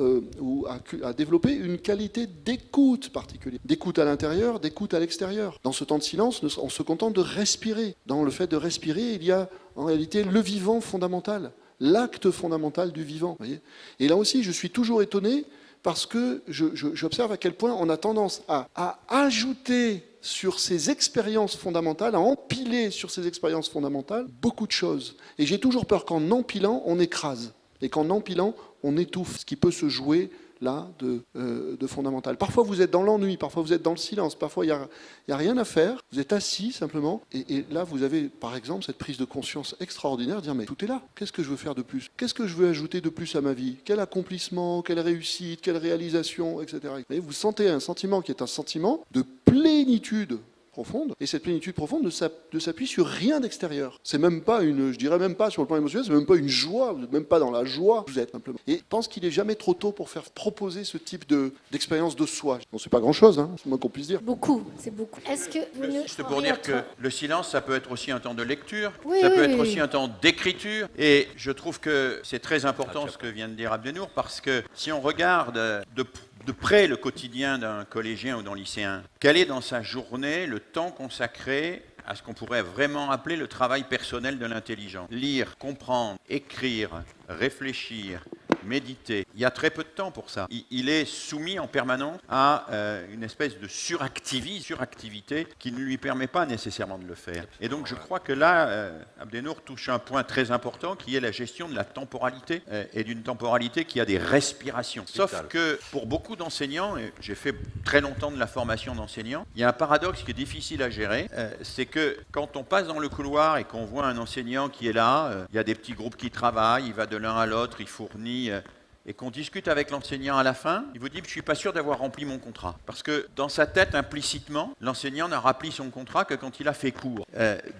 développer une qualité d'écoute particulière. D'écoute à l'intérieur, d'écoute à l'extérieur. Dans ce temps de silence, on se contente de respirer. Dans le fait de respirer, il y a en réalité le vivant fondamental, l'acte fondamental du vivant. Voyez. Et là aussi, je suis toujours étonné parce que j'observe à quel point on a tendance à ajouter sur ces expériences fondamentales, à empiler sur ces expériences fondamentales beaucoup de choses. Et j'ai toujours peur qu'en empilant, on écrase. Et qu'en empilant, on étouffe ce qui peut se jouer là de fondamental. Parfois vous êtes dans l'ennui, parfois vous êtes dans le silence, parfois il n'y a rien à faire, vous êtes assis simplement, et là vous avez par exemple cette prise de conscience extraordinaire, dire mais tout est là, qu'est-ce que je veux faire de plus? Qu'est-ce que je veux ajouter de plus à ma vie? Quel accomplissement, quelle réussite, quelle réalisation, etc. Et vous sentez un sentiment qui est un sentiment de plénitude profonde, et cette plénitude profonde ne s'appuie sur rien d'extérieur. C'est même pas je dirais même pas sur le plan émotionnel, c'est même pas une joie, vous n'êtes même pas dans la joie, vous êtes simplement. Et je pense qu'il est jamais trop tôt pour faire proposer ce type d'expérience de soi. Bon, c'est pas grand-chose, hein, c'est le moins qu'on puisse dire. Beaucoup, c'est beaucoup. Est-ce que vous ne... Juste pour dire que le silence, ça peut être aussi un temps de lecture, Oui, ça peut oui, être oui. aussi un temps d'écriture, et je trouve que c'est très important ce que vient de dire Abdenour, parce que si on regarde de près le quotidien d'un collégien ou d'un lycéen, quel est dans sa journée le temps consacré à ce qu'on pourrait vraiment appeler le travail personnel de l'intelligent? Lire, comprendre, écrire, réfléchir, méditer. Il y a très peu de temps pour ça. Il est soumis en permanence à une espèce de suractivité qui ne lui permet pas nécessairement de le faire. Et donc je crois que là, Abdenour touche un point très important qui est la gestion de la temporalité et d'une temporalité qui a des respirations. Sauf que pour beaucoup d'enseignants, et j'ai fait très longtemps de la formation d'enseignants, il y a un paradoxe qui est difficile à gérer, c'est que quand on passe dans le couloir et qu'on voit un enseignant qui est là, il y a des petits groupes qui travaillent, il va de l'un à l'autre, il fournit... et qu'on discute avec l'enseignant à la fin, il vous dit « je ne suis pas sûr d'avoir rempli mon contrat ». Parce que dans sa tête, implicitement, l'enseignant n'a rempli son contrat que quand il a fait cours.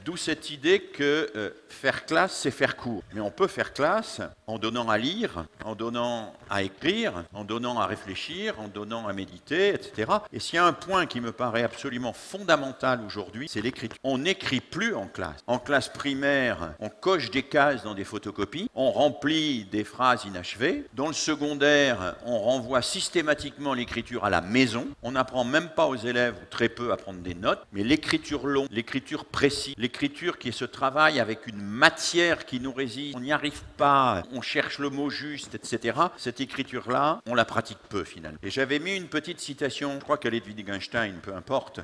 D'où cette idée que faire classe, c'est faire cours. Mais on peut faire classe en donnant à lire, en donnant à écrire, en donnant à réfléchir, en donnant à méditer, etc. Et s'il y a un point qui me paraît absolument fondamental aujourd'hui, c'est l'écriture. On n'écrit plus en classe. En classe primaire, on coche des cases dans des photocopies, on remplit des phrases inachevées, dont le secondaire, on renvoie systématiquement l'écriture à la maison. On n'apprend même pas aux élèves, ou très peu, à prendre des notes. Mais l'écriture longue, l'écriture précise, l'écriture qui est ce travail avec une matière qui nous résiste, on n'y arrive pas, on cherche le mot juste, etc. Cette écriture-là, on la pratique peu finalement. Et j'avais mis une petite citation, je crois qu'elle est de Wittgenstein, peu importe,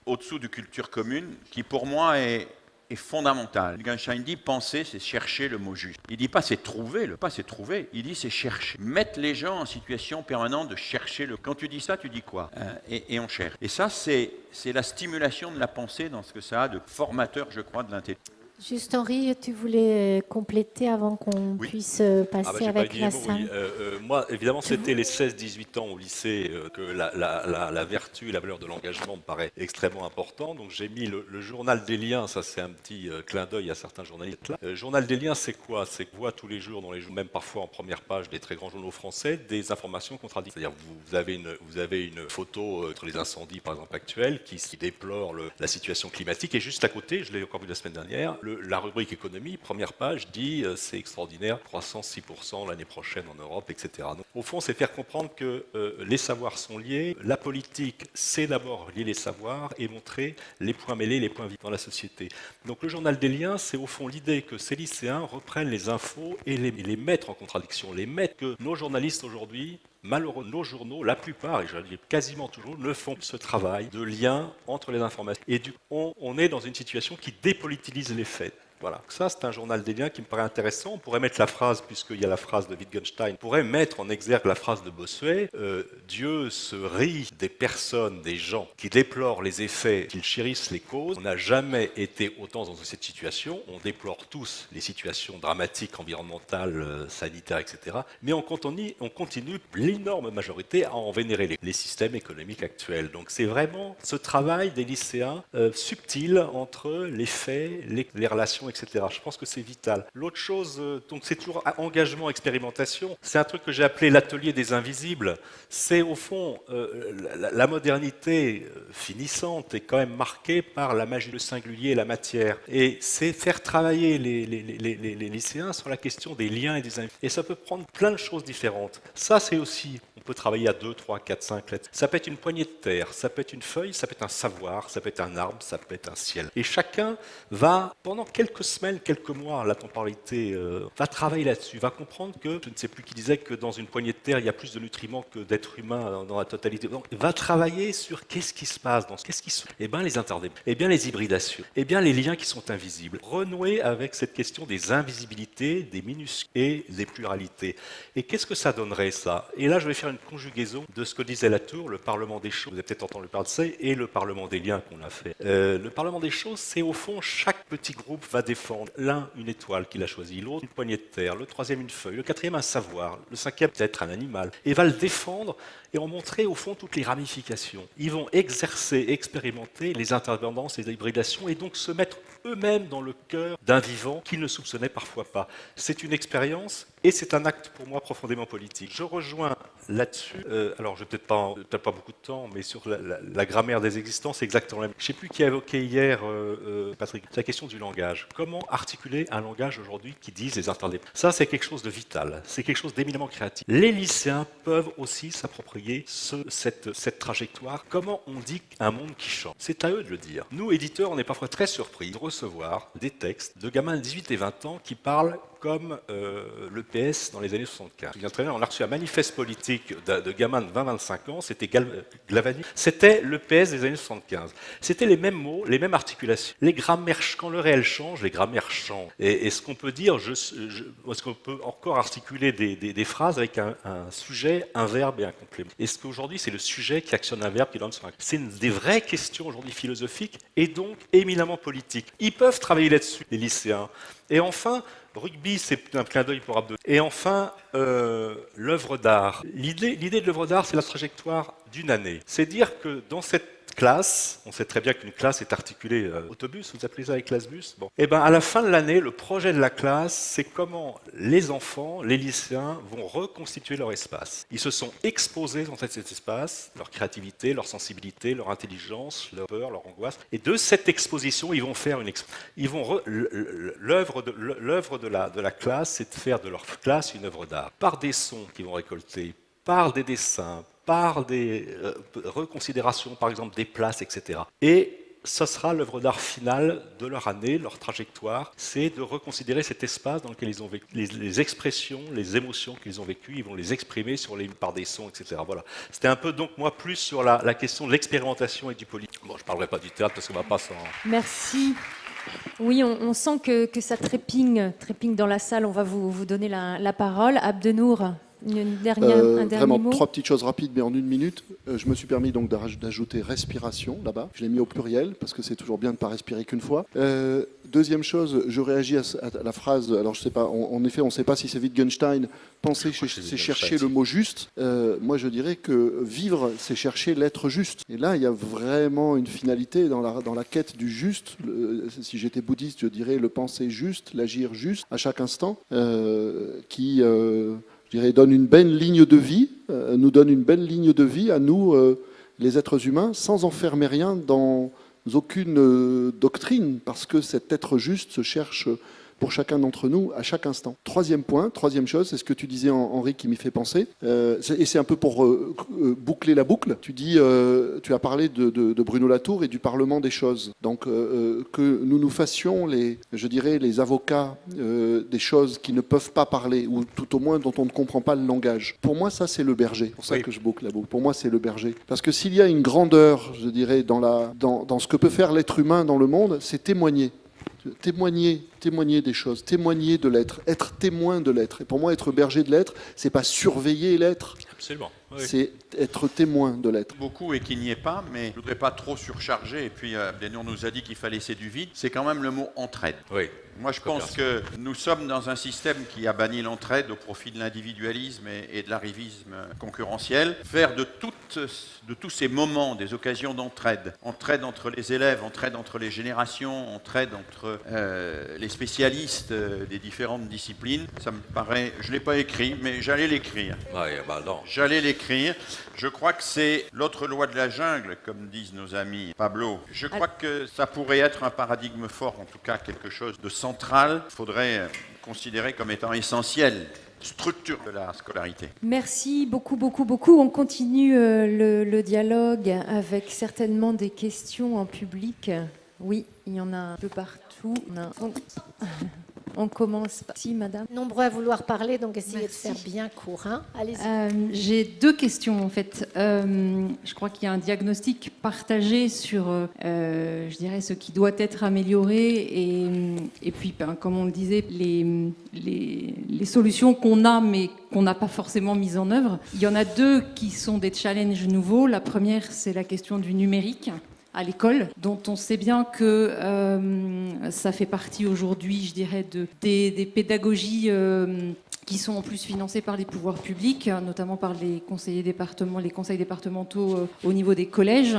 au-dessous de culture commune, qui pour moi est fondamental. Wittgenstein dit penser, c'est chercher le mot juste. Il dit pas c'est trouver, il dit c'est chercher. Mettre les gens en situation permanente de chercher le. Quand tu dis ça, tu dis quoi et on cherche. Et ça, c'est la stimulation de la pensée dans ce que ça a de formateur, je crois, de l'intelligence. Juste Henri, tu voulais compléter avant qu'on puisse passer avec la salle. Moi, évidemment, c'était les 16-18 ans au lycée que la vertu, la valeur de l'engagement me paraît extrêmement important. Donc j'ai mis le journal des liens, ça c'est un petit clin d'œil à certains journalistes là. Journal des liens, c'est quoi? C'est qu'on voit tous les jours, même parfois en première page des très grands journaux français, des informations contradictoires. C'est-à-dire vous avez une photo entre les incendies, par exemple, actuels, qui déplore la situation climatique, et juste à côté, je l'ai encore vu la semaine dernière, la rubrique économie, première page, dit c'est extraordinaire, croissance 6% l'année prochaine en Europe, etc. Donc, au fond, c'est faire comprendre que les savoirs sont liés. La politique, c'est d'abord lier les savoirs et montrer les points mêlés, les points vifs dans la société. Donc le journal des liens, c'est au fond l'idée que ces lycéens reprennent les infos et les mettent en contradiction, les mettent que nos journalistes aujourd'hui, malheureusement, nos journaux, la plupart, et je le dis quasiment toujours, ne font ce travail de lien entre les informations. Et du coup, on est dans une situation qui dépolitilise les faits. Voilà. Ça, c'est un journal des liens qui me paraît intéressant. On pourrait mettre la phrase, puisqu'il y a la phrase de Wittgenstein, on pourrait mettre en exergue la phrase de Bossuet, Dieu se rit des personnes, des gens qui déplorent les effets, qu'ils chérissent les causes. On n'a jamais été autant dans cette situation. On déplore tous les situations dramatiques, environnementales, sanitaires, etc. Mais on continue l'énorme majorité à en vénérer les systèmes économiques actuels. Donc c'est vraiment ce travail des lycéens subtil entre les faits, les relations, etc. Je pense que c'est vital. L'autre chose, donc c'est toujours engagement, expérimentation. C'est un truc que j'ai appelé l'atelier des invisibles. C'est au fond la modernité finissante est quand même marquée par la magie, le singulier et la matière. Et c'est faire travailler les lycéens sur la question des liens et des invisibles. Et ça peut prendre plein de choses différentes. Ça, c'est aussi, on peut travailler à 2, 3, 4, 5 lettres. Ça peut être une poignée de terre, ça peut être une feuille, ça peut être un savoir, ça peut être un arbre, ça peut être un ciel. Et chacun va, pendant quelques semaines, quelques mois, la temporalité, va travailler là-dessus, va comprendre que, je ne sais plus qui disait que dans une poignée de terre, il y a plus de nutriments que d'êtres humains dans la totalité. Donc, va travailler sur qu'est-ce qui se passe, eh bien les interdépendances, eh bien les hybridations, eh bien les liens qui sont invisibles. Renouer avec cette question des invisibilités, des minuscules et des pluralités. Et qu'est-ce que ça donnerait, ça? Et là, je vais faire une conjugaison de ce que disait Latour, le Parlement des choses, vous avez peut-être entendu parler de ça, et le Parlement des liens qu'on a fait. Le Parlement des choses, c'est au fond, chaque petit groupe va défendre. L'un, une étoile qu'il a choisie, l'autre, une poignée de terre, le troisième, une feuille, le quatrième, un savoir, le cinquième, peut-être un animal, et va le défendre et en montrer au fond toutes les ramifications. Ils vont exercer, expérimenter les interdépendances, les hybridations, et donc se mettre eux-mêmes dans le cœur d'un vivant qu'ils ne soupçonnaient parfois pas. C'est une expérience et c'est un acte pour moi profondément politique. Je rejoins là-dessus, alors je n'ai peut-être pas beaucoup de temps, mais sur la grammaire des existences, c'est exactement la même. Je ne sais plus qui a évoqué hier, Patrick, la question du langage. Comment articuler un langage aujourd'hui qui dise les interdépendances? Ça, c'est quelque chose de vital, c'est quelque chose d'éminemment créatif. Les lycéens peuvent aussi s'approprier cette trajectoire. Comment on dit un monde qui change? C'est à eux de le dire. Nous, éditeurs, on est parfois très surpris de recevoir des textes de gamins de 18 et 20 ans qui parlent comme le PS dans les années 75. Je me souviens très bien, on a reçu un manifeste politique de gamins de 20-25 ans, c'était Glavany, c'était le PS des années 75. C'était les mêmes mots, les mêmes articulations. Les grammaires, quand le réel change, les grammaires changent. Et est-ce qu'on peut dire, est-ce qu'on peut encore articuler des phrases avec un sujet, un verbe et un complément? Est-ce qu'aujourd'hui, c'est le sujet qui actionne un verbe qui donne son... C'est des vraies questions aujourd'hui philosophiques et donc éminemment politiques. Ils peuvent travailler là-dessus, les lycéens. Et enfin, rugby, c'est un clin d'œil pour Abdo. Et enfin, l'œuvre d'art. L'idée de l'œuvre d'art, c'est la trajectoire d'une année. C'est dire que dans cette classe, on sait très bien qu'une classe est articulée autobus, vous appelez ça les classes-bus. Bon. Et ben à la fin de l'année, le projet de la classe, c'est comment les enfants, les lycéens vont reconstituer leur espace. Ils se sont exposés dans cet espace, leur créativité, leur sensibilité, leur intelligence, leur peur, leur angoisse. Et de cette exposition, ils vont faire l'œuvre de la classe, c'est de faire de leur classe une œuvre d'art. Par des sons qu'ils vont récolter, par des dessins, par des reconsidérations, par exemple des places, etc. Et ce sera l'œuvre d'art finale de leur année, leur trajectoire, c'est de reconsidérer cet espace dans lequel ils ont vécu, les expressions, les émotions qu'ils ont vécues, ils vont les exprimer par des sons, etc. Voilà. C'était un peu donc moi plus sur la question de l'expérimentation et du politique. Bon, je ne parlerai pas du théâtre parce qu'on va pas s'en... Merci. Oui, on sent que ça trépigne dans la salle. On va vous donner la parole. Abdenour, un dernier vraiment, mot. 3 petites choses rapides, mais en 1 minute. Je me suis permis donc d'ajouter respiration là-bas. Je l'ai mis au pluriel parce que c'est toujours bien de ne pas respirer qu'une fois. Deuxième chose, je réagis à la phrase. Alors je sais pas. En effet, on ne sait pas si c'est Wittgenstein. Penser, c'est chercher le mot juste. Moi, je dirais que vivre, c'est chercher l'être juste. Et là, il y a vraiment une finalité dans la quête du juste. Si j'étais bouddhiste, je dirais le penser juste, l'agir juste à chaque instant, qui je dirais, donne une belle ligne de vie, nous donne une belle ligne de vie à nous, les êtres humains, sans enfermer rien dans aucune doctrine, parce que cet être juste se cherche pour chacun d'entre nous à chaque instant. Troisième point, troisième chose, c'est ce que tu disais, Henri, qui m'y fait penser, et c'est un peu pour boucler la boucle. Tu as parlé de Bruno Latour et du Parlement des choses. Donc que nous fassions, je dirais, les avocats des choses qui ne peuvent pas parler, ou tout au moins dont on ne comprend pas le langage. Pour moi, ça, c'est le berger. C'est pour ça que je boucle la boucle. Pour moi, c'est le berger. Parce que s'il y a une grandeur, je dirais, dans ce que peut faire l'être humain dans le monde, c'est témoigner. Témoigner des choses, témoigner de l'être, être témoin de l'être. Et pour moi, être berger de l'être, c'est pas surveiller l'être. Absolument. Oui. C'est être témoin de l'être. Beaucoup et qu'il n'y ait pas, mais je ne voudrais pas trop surcharger. Et puis, Abdenour nous a dit qu'il fallait laisser du vide. C'est quand même le mot entraide. Oui. Moi, je pense que nous sommes dans un système qui a banni l'entraide au profit de l'individualisme et de l'arrivisme concurrentiel. Faire de tous ces moments des occasions d'entraide, entraide entre les élèves, entraide entre les générations, entraide entre les spécialistes des différentes disciplines, ça me paraît, je ne l'ai pas écrit, mais j'allais l'écrire. Ouais, bah non. J'allais l'écrire. Je crois que c'est l'autre loi de la jungle, comme disent nos amis Pablo. Je crois que ça pourrait être un paradigme fort, en tout cas quelque chose de central. Il faudrait considérer comme étant essentiel, structure de la scolarité. Merci beaucoup. On continue le dialogue avec certainement des questions en public. Oui, il y en a un peu partout. On commence par... Si, madame. Nombreux à vouloir parler, donc essayez Merci. de faire bien court. Hein. Allez-y. J'ai 2 questions en fait. Je crois qu'il y a un diagnostic partagé sur, je dirais, ce qui doit être amélioré et puis, comme on le disait, les solutions qu'on a mais qu'on n'a pas forcément mises en œuvre. Il y en a 2 qui sont des challenges nouveaux. La première, c'est la question du numérique à l'école, dont on sait bien que ça fait partie aujourd'hui, je dirais, des pédagogies qui sont en plus financées par les pouvoirs publics, notamment par les conseils départementaux au niveau des collèges.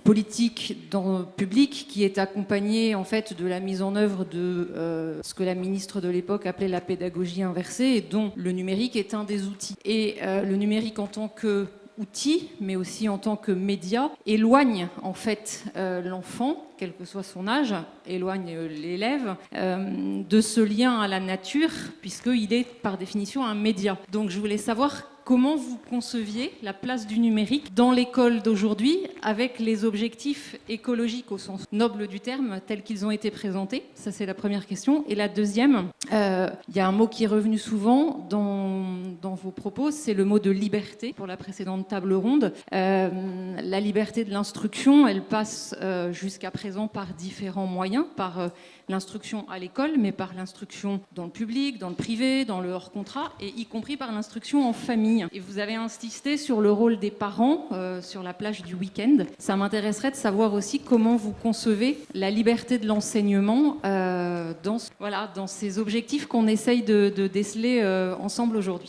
Politique publique qui est accompagnée en fait de la mise en œuvre de ce que la ministre de l'époque appelait la pédagogie inversée, et dont le numérique est un des outils. Et le numérique en tant que outil, mais aussi en tant que média, éloigne en fait l'enfant, quel que soit son âge, éloigne l'élève de ce lien à la nature, puisqu'il est par définition un média. Donc je voulais savoir comment vous conceviez la place du numérique dans l'école d'aujourd'hui avec les objectifs écologiques au sens noble du terme tels qu'ils ont été présentés. Ça, c'est la première question. Et la deuxième, il y a un mot qui est revenu souvent dans vos propos, c'est le mot de liberté pour la précédente table ronde. La liberté de l'instruction, elle passe jusqu'à présent par différents moyens, par l'instruction à l'école, mais par l'instruction dans le public, dans le privé, dans le hors-contrat, et y compris par l'instruction en famille. famille. Et vous avez insisté sur le rôle des parents sur la plage du week-end. Ça m'intéresserait de savoir aussi comment vous concevez la liberté de l'enseignement dans ces objectifs qu'on essaye de déceler ensemble aujourd'hui.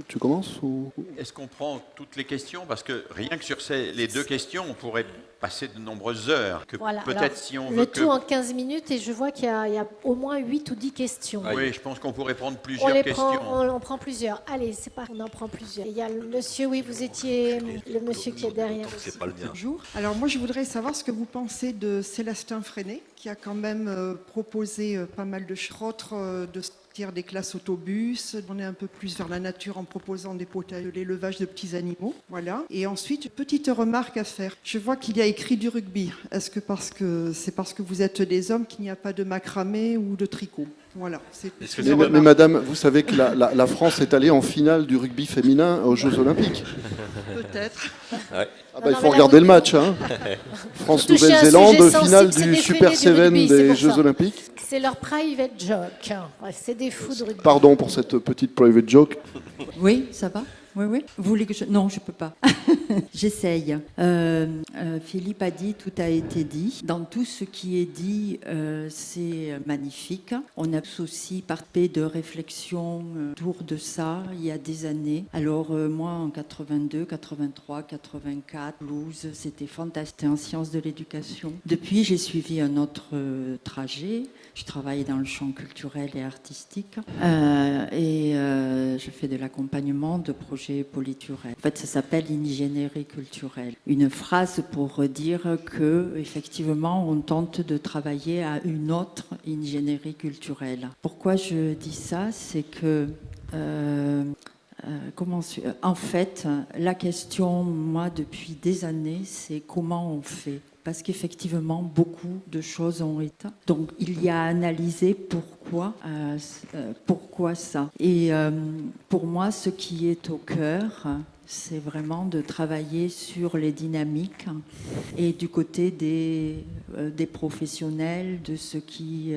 Tu commences ou... Est-ce qu'on prend toutes les questions? Parce que rien que sur les 2 questions, on pourrait passer de nombreuses heures. Voilà, peut-être alors, si on le veut tout en 15 minutes et je vois qu'il y a au moins 8 ou 10 questions. Oui, je pense qu'on pourrait prendre On plusieurs les questions. on prend plusieurs. Allez, c'est pas, on en prend plusieurs. Il y a le monsieur, oui, vous étiez le monsieur qui est derrière. Donc c'est pas le mien. Bonjour. Alors moi je voudrais savoir ce que vous pensez de Célestin Freinet, qui a quand même proposé pas mal de choses, de sortir des classes autobus. On est un peu plus vers la nature en proposant des potagers, de l'élevage de petits animaux. Voilà. Et ensuite, petite remarque à faire. Je vois qu'il y a écrit du rugby. Est-ce que c'est parce que vous êtes des hommes qu'il n'y a pas de macramé ou de tricot? Voilà. Est-ce que Mais madame, vous savez que la France est allée en finale du rugby féminin aux Jeux Olympiques. Peut-être. Ouais. Ah bah, il faut regarder le match. Hein. France-Nouvelle-Zélande, sujet finale sensible, du c'est Super des faits du 7 rugby, c'est des pour Jeux ça. Olympiques. C'est leur private joke. Ouais, c'est des fous de rugby. Pardon pour cette petite private joke. Oui, ça va. Oui, oui. Vous voulez que je... Non, je peux pas. J'essaye. Philippe a dit, tout a été dit. Dans tout ce qui est dit, c'est magnifique. On a aussi participé de réflexions autour de ça il y a des années. Alors moi, en 82, 83, 84, Toulouse, c'était fantastique en sciences de l'éducation. Depuis, j'ai suivi un autre trajet. Je travaille dans le champ culturel et artistique je fais de l'accompagnement de projets polyturels. En fait, ça s'appelle ingénierie culturelle. Une phrase pour dire que, effectivement, on tente de travailler à une autre ingénierie culturelle. Pourquoi je dis ça? C'est que en fait, la question, moi, depuis des années, c'est comment on fait. Parce qu'effectivement, beaucoup de choses ont été. Donc, il y a à analyser pourquoi ça. Et pour moi, ce qui est au cœur, c'est vraiment de travailler sur les dynamiques et du côté des professionnels, de ce qui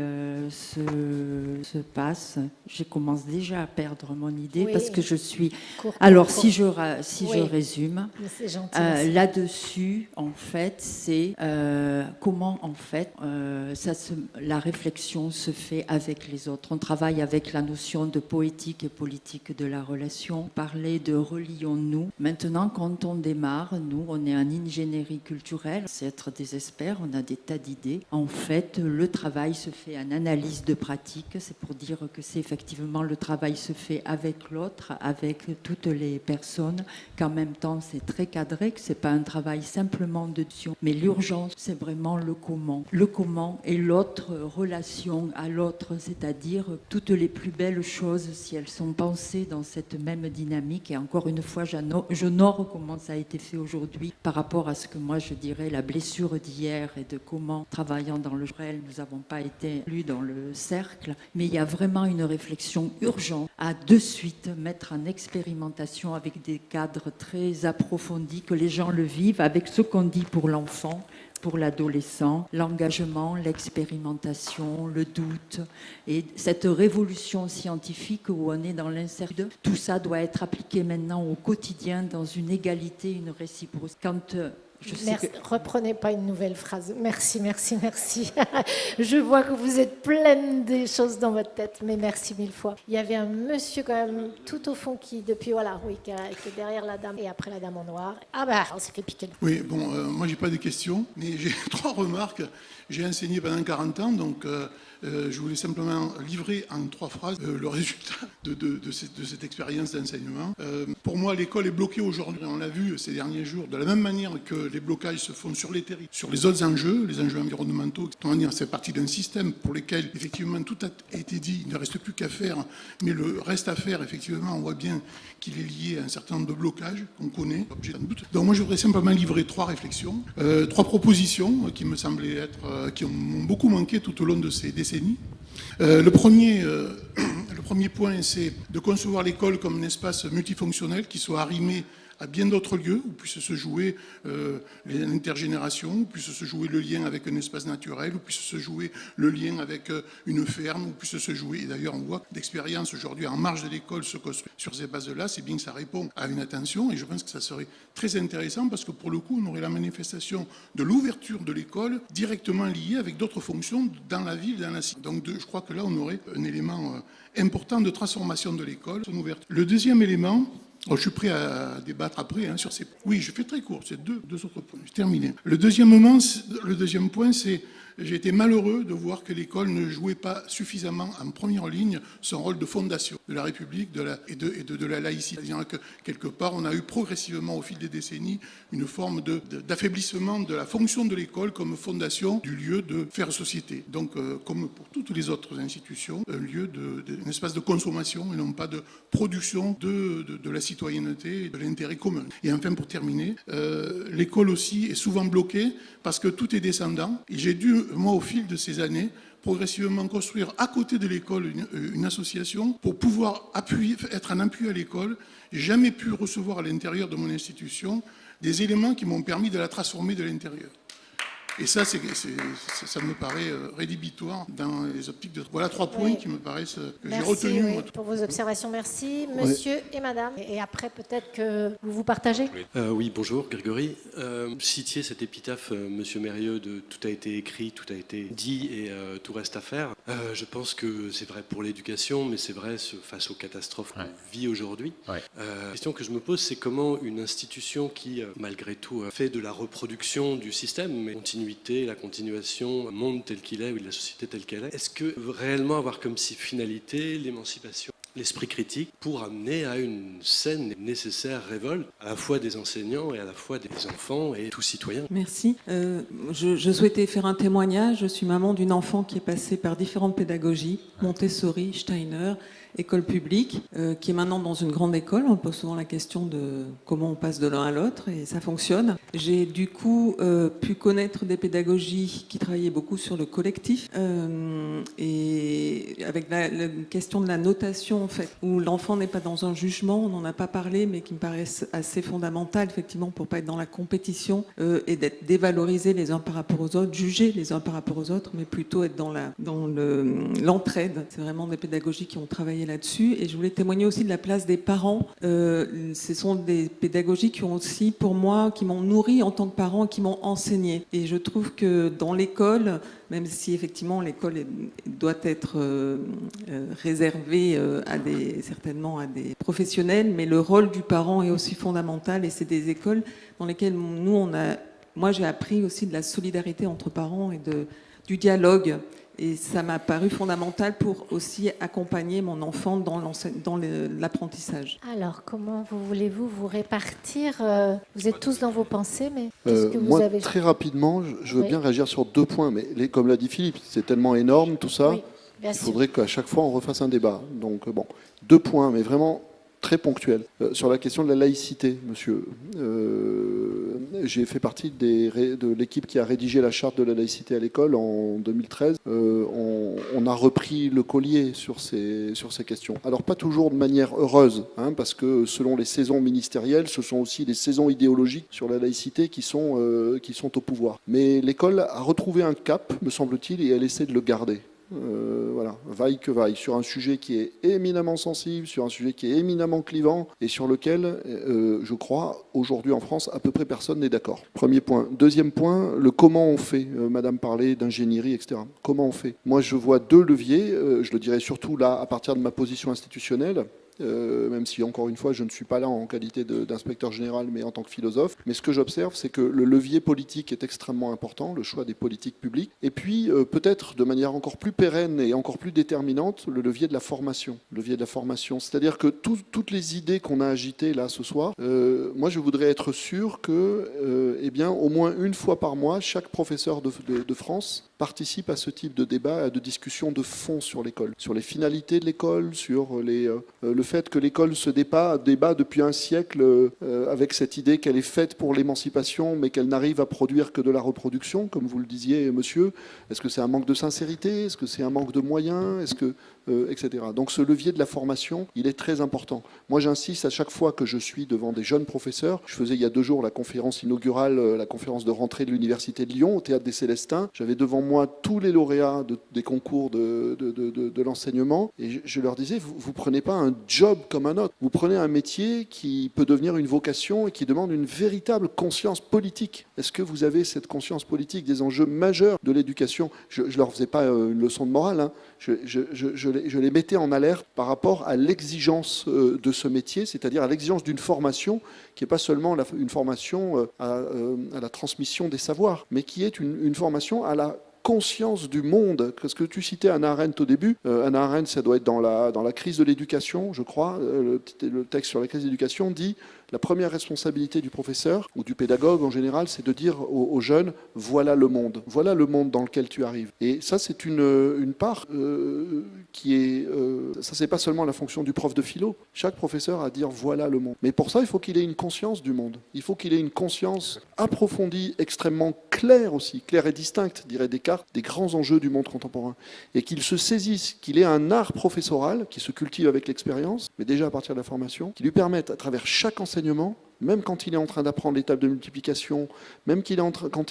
se passe. Je commence déjà à perdre mon idée parce que je suis... Alors, si je résume, C'est gentil, là-dessus, en fait, c'est comment, en fait, la réflexion se fait avec les autres. On travaille avec la notion de poétique et politique de la relation. Parler de relions-nous. Maintenant, quand on démarre, nous, on est en ingénierie culturelle, c'est être des experts, on a des tas d'idées. En fait, le travail se fait en analyse de pratique, c'est pour dire que c'est effectivement le travail se fait avec l'autre, avec toutes les personnes, qu'en même temps c'est très cadré, que c'est pas un travail simplement de diction, mais l'urgence, c'est vraiment le comment. Le comment et l'autre relation à l'autre, c'est-à-dire toutes les plus belles choses, si elles sont pensées dans cette même dynamique, et encore une fois, j'honore comment ça a été fait aujourd'hui par rapport à ce que moi je dirais la blessure d'hier et de comment, travaillant dans le réel, nous n'avons pas été lus dans le cercle. Mais il y a vraiment une réflexion urgente à de suite mettre en expérimentation avec des cadres très approfondis, que les gens le vivent, avec ce qu'on dit pour l'enfant, pour l'adolescent, l'engagement, l'expérimentation, le doute et cette révolution scientifique où on est dans l'incertitude. Tout ça doit être appliqué maintenant au quotidien dans une égalité, une réciprocité. Quand Reprenez pas une nouvelle phrase. Merci. Je vois que vous êtes pleine des choses dans votre tête, mais merci mille fois. Il y avait un monsieur quand même tout au fond qui, depuis, qui est derrière la dame et après la dame en noir. Ah bah, on s'est fait piquer. Oui, bon, moi j'ai pas de questions, mais j'ai 3 remarques. J'ai enseigné pendant 40 ans, donc je voulais simplement livrer en 3 phrases le résultat de cette expérience d'enseignement. Pour moi, l'école est bloquée aujourd'hui. On l'a vu ces derniers jours, de la même manière que les blocages se font sur les territoires, sur les autres enjeux, les enjeux environnementaux. C'est partie d'un système pour lequel, effectivement, tout a été dit. Il ne reste plus qu'à faire. Mais le reste à faire, effectivement, on voit bien qu'il est lié à un certain nombre de blocages qu'on connaît. Donc moi, je voudrais simplement livrer 3 réflexions, 3 propositions qui me semblaient être, qui m'ont beaucoup manqué tout au long de ces décennies. Le premier point, c'est de concevoir l'école comme un espace multifonctionnel qui soit arrimé à bien d'autres lieux où puisse se jouer l'intergénération, où puisse se jouer le lien avec un espace naturel, où puisse se jouer le lien avec une ferme, où puisse se jouer, et d'ailleurs on voit d'expérience aujourd'hui en marge de l'école se construire sur ces bases-là, c'est bien que ça répond à une attention, et je pense que ça serait très intéressant parce que pour le coup on aurait la manifestation de l'ouverture de l'école directement liée avec d'autres fonctions dans la ville, dans la cité. Donc je crois que là on aurait un élément important de transformation de l'école, son ouverture. Le deuxième élément, je suis prêt à débattre après sur ces points. Oui, je fais très court, c'est deux autres points. J'ai terminé. Le deuxième point, c'est j'ai été malheureux de voir que l'école ne jouait pas suffisamment en première ligne son rôle de fondation de la République et de la laïcité. C'est-à-dire que quelque part, on a eu progressivement au fil des décennies une forme d'affaiblissement de la fonction de l'école comme fondation du lieu de faire société. Donc, comme pour toutes les autres institutions, un lieu un espace de consommation et non pas de production de la citoyenneté et de l'intérêt commun. Et enfin, pour terminer, l'école aussi est souvent bloquée parce que tout est descendant. Et j'ai dû, moi, au fil de ces années, progressivement construire à côté de l'école une association pour pouvoir être un appui à l'école. J'ai jamais pu recevoir à l'intérieur de mon institution des éléments qui m'ont permis de la transformer de l'intérieur. Et ça, ça me paraît rédhibitoire dans les optiques de... Voilà 3 points qui me paraissent que j'ai retenus. Merci pour vos observations. Merci, monsieur et madame. Et après, peut-être que vous vous partagez. Oui, bonjour, Grégory. Citiez cette épitaphe, monsieur Mérieux, de « tout a été écrit, tout a été dit et tout reste à faire ». Je pense que c'est vrai pour l'éducation, mais c'est vrai face aux catastrophes qu'on vit aujourd'hui. La question que je me pose, c'est comment une institution qui, malgré tout, fait de la reproduction du système, mais la continuation, le monde tel qu'il est, ou la société telle qu'elle est, est-ce que réellement avoir comme si finalité l'émancipation, l'esprit critique, pour amener à une saine et nécessaire révolte, à la fois des enseignants et à la fois des enfants et tous citoyens? Merci. Je souhaitais faire un témoignage. Je suis maman d'une enfant qui est passée par différentes pédagogies, Montessori, Steiner, école publique, qui est maintenant dans une grande école. On pose souvent la question de comment on passe de l'un à l'autre, et ça fonctionne. J'ai du coup pu connaître des pédagogies qui travaillaient beaucoup sur le collectif, et avec la question de la notation, en fait, où l'enfant n'est pas dans un jugement, on n'en a pas parlé, mais qui me paraissent assez fondamentales, effectivement, pour pas être dans la compétition et d'être dévalorisés les uns par rapport aux autres, jugés les uns par rapport aux autres, mais plutôt être dans l'entraide. C'est vraiment des pédagogies qui ont travaillé là-dessus. Et je voulais témoigner aussi de la place des parents. Ce sont des pédagogies qui ont aussi, pour moi, qui m'ont nourri en tant que parent, qui m'ont enseigné. Et je trouve que dans l'école, même si effectivement l'école doit être réservée certainement à des professionnels, mais le rôle du parent est aussi fondamental. Et c'est des écoles dans lesquelles moi j'ai appris aussi de la solidarité entre parents et du dialogue. Et ça m'a paru fondamental pour aussi accompagner mon enfant dans l'apprentissage. Alors, comment voulez-vous vous répartir? Vous êtes tous dans vos pensées, mais qu'est-ce que vous moi, avez... très rapidement, je veux bien réagir sur 2 points. Mais comme l'a dit Philippe, c'est tellement énorme tout ça. Oui, bien sûr. Il faudrait qu'à chaque fois, on refasse un débat. Donc, 2 points, mais vraiment très ponctuels. Sur la question de la laïcité, monsieur, j'ai fait partie de l'équipe qui a rédigé la charte de la laïcité à l'école en 2013. On a repris le collier sur ces questions. Alors pas toujours de manière heureuse, parce que selon les saisons ministérielles, ce sont aussi des saisons idéologiques sur la laïcité qui sont au pouvoir. Mais l'école a retrouvé un cap, me semble-t-il, et elle essaie de le garder. Voilà, vaille que vaille, sur un sujet qui est éminemment sensible, sur un sujet qui est éminemment clivant et sur lequel, je crois, aujourd'hui en France, à peu près personne n'est d'accord. Premier point. Deuxième point, le comment on fait. Madame parlait d'ingénierie, etc. Comment on fait? Moi, je vois 2 leviers. Je le dirais surtout là, à partir de ma position institutionnelle. Même si, encore une fois, je ne suis pas là en qualité d'inspecteur général, mais en tant que philosophe. Mais ce que j'observe, c'est que le levier politique est extrêmement important, le choix des politiques publiques. Et puis, peut-être de manière encore plus pérenne et encore plus déterminante, le levier de la formation. Le levier de la formation. C'est-à-dire que toutes les idées qu'on a agitées là ce soir, moi, je voudrais être sûr que, au moins une fois par mois, chaque professeur de France participe à ce type de débat, à de discussions de fond sur l'école, sur les finalités de l'école, sur le fait que l'école se débat depuis un siècle avec cette idée qu'elle est faite pour l'émancipation, mais qu'elle n'arrive à produire que de la reproduction, comme vous le disiez, monsieur. Est-ce que c'est un manque de sincérité? Est-ce que c'est un manque de moyens? Etc. Donc ce levier de la formation, il est très important. Moi, j'insiste à chaque fois que je suis devant des jeunes professeurs. Je faisais il y a 2 jours la conférence inaugurale, la conférence de rentrée de l'Université de Lyon, au Théâtre des Célestins. J'avais devant moi tous les lauréats des concours de l'enseignement, et je leur disais, vous prenez pas un job comme un autre, vous prenez un métier qui peut devenir une vocation et qui demande une véritable conscience politique. Est-ce que vous avez cette conscience politique des enjeux majeurs de l'éducation? Je leur faisais pas une leçon de morale, hein. Je les mettais en alerte par rapport à l'exigence de ce métier, c'est-à-dire à l'exigence d'une formation qui n'est pas seulement une formation à la transmission des savoirs, mais qui est une formation à la conscience du monde. Parce que tu citais Hannah Arendt au début. Hannah Arendt, ça doit être dans la crise de l'éducation, je crois. Le texte sur la crise de l'éducation dit: la première responsabilité du professeur, ou du pédagogue en général, c'est de dire aux jeunes, voilà le monde dans lequel tu arrives. Et ça, c'est une part qui est... ça, c'est pas seulement la fonction du prof de philo. Chaque professeur a à dire, voilà le monde. Mais pour ça, il faut qu'il ait une conscience du monde. Il faut qu'il ait une conscience approfondie, extrêmement claire aussi, claire et distincte, dirait Descartes, des grands enjeux du monde contemporain. Et qu'il se saisisse, qu'il ait un art professoral qui se cultive avec l'expérience, mais déjà à partir de la formation, qui lui permette, à travers chaque enseignement, même quand il est en train d'apprendre les tables de multiplication, même quand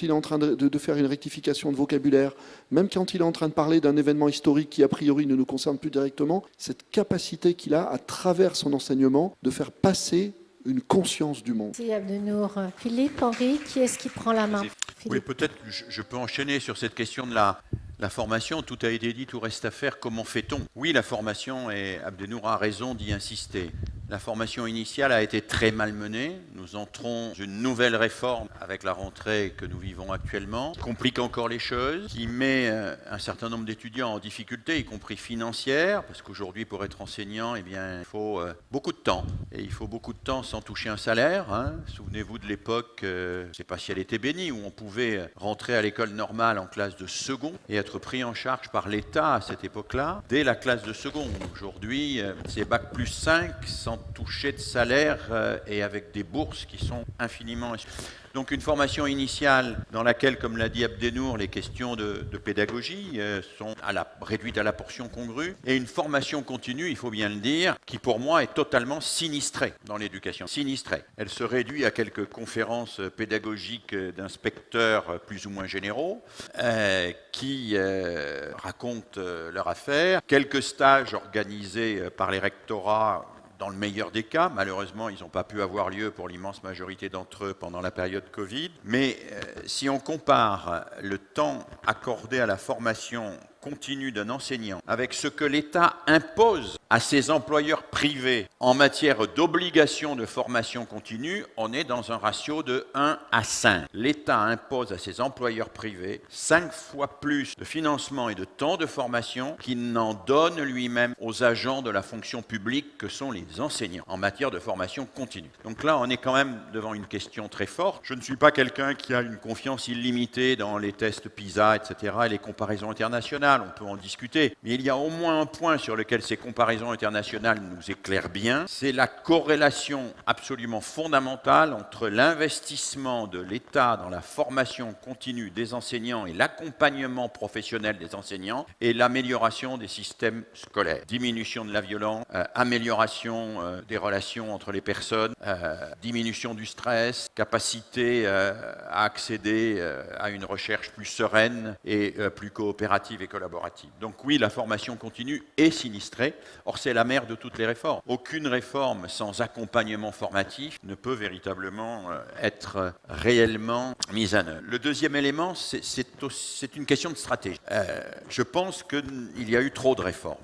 il est en train de faire une rectification de vocabulaire, même quand il est en train de parler d'un événement historique qui a priori ne nous concerne plus directement, cette capacité qu'il a à travers son enseignement de faire passer une conscience du monde. Merci Abdenour. Philippe, Henri, qui est-ce qui prend la main? Oui, peut-être je peux enchaîner sur cette question de la formation. Tout a été dit, tout reste à faire. Comment fait-on? Oui, la formation, et Abdenour a raison d'y insister. La formation initiale a été très mal menée. Nous entrons dans une nouvelle réforme avec la rentrée que nous vivons actuellement, qui complique encore les choses, qui met un certain nombre d'étudiants en difficulté, y compris financière, parce qu'aujourd'hui, pour être enseignant, eh bien, il faut beaucoup de temps. Et il faut beaucoup de temps sans toucher un salaire. Hein. Souvenez-vous de l'époque, je ne sais pas si elle était bénie, où on pouvait rentrer à l'école normale en classe de second et être pris en charge par l'État à cette époque-là, dès la classe de second. Aujourd'hui, c'est bac plus 5, sans toucher de salaire et avec des bourses qui sont infiniment... Donc une formation initiale dans laquelle, comme l'a dit Abdenour, les questions de pédagogie sont réduites à la portion congrue, et une formation continue, il faut bien le dire, qui pour moi est totalement sinistrée dans l'éducation. Sinistrée. Elle se réduit à quelques conférences pédagogiques d'inspecteurs plus ou moins généraux qui racontent leur affaire, quelques stages organisés par les rectorats dans le meilleur des cas. Malheureusement, ils n'ont pas pu avoir lieu pour l'immense majorité d'entre eux pendant la période Covid. Mais si on compare le temps accordé à la formation continue d'un enseignant avec ce que l'État impose à ses employeurs privés en matière d'obligation de formation continue, on est dans un ratio de 1 à 5. L'État impose à ses employeurs privés 5 fois plus de financement et de temps de formation qu'il n'en donne lui-même aux agents de la fonction publique que sont les enseignants en matière de formation continue. Donc là, on est quand même devant une question très forte. Je ne suis pas quelqu'un qui a une confiance illimitée dans les tests PISA, etc., et les comparaisons internationales. On peut en discuter, mais il y a au moins un point sur lequel ces comparaisons internationales nous éclairent bien, c'est la corrélation absolument fondamentale entre l'investissement de l'État dans la formation continue des enseignants et l'accompagnement professionnel des enseignants et l'amélioration des systèmes scolaires. Diminution de la violence, amélioration des relations entre les personnes, diminution du stress, capacité à accéder à une recherche plus sereine et plus coopérative et collaborative. Donc oui, la formation continue est sinistrée. Or, c'est la mère de toutes les réformes. Aucune réforme sans accompagnement formatif ne peut véritablement être réellement mise en œuvre. Le deuxième élément, c'est une question de stratégie. Je pense qu'il y a eu trop de réformes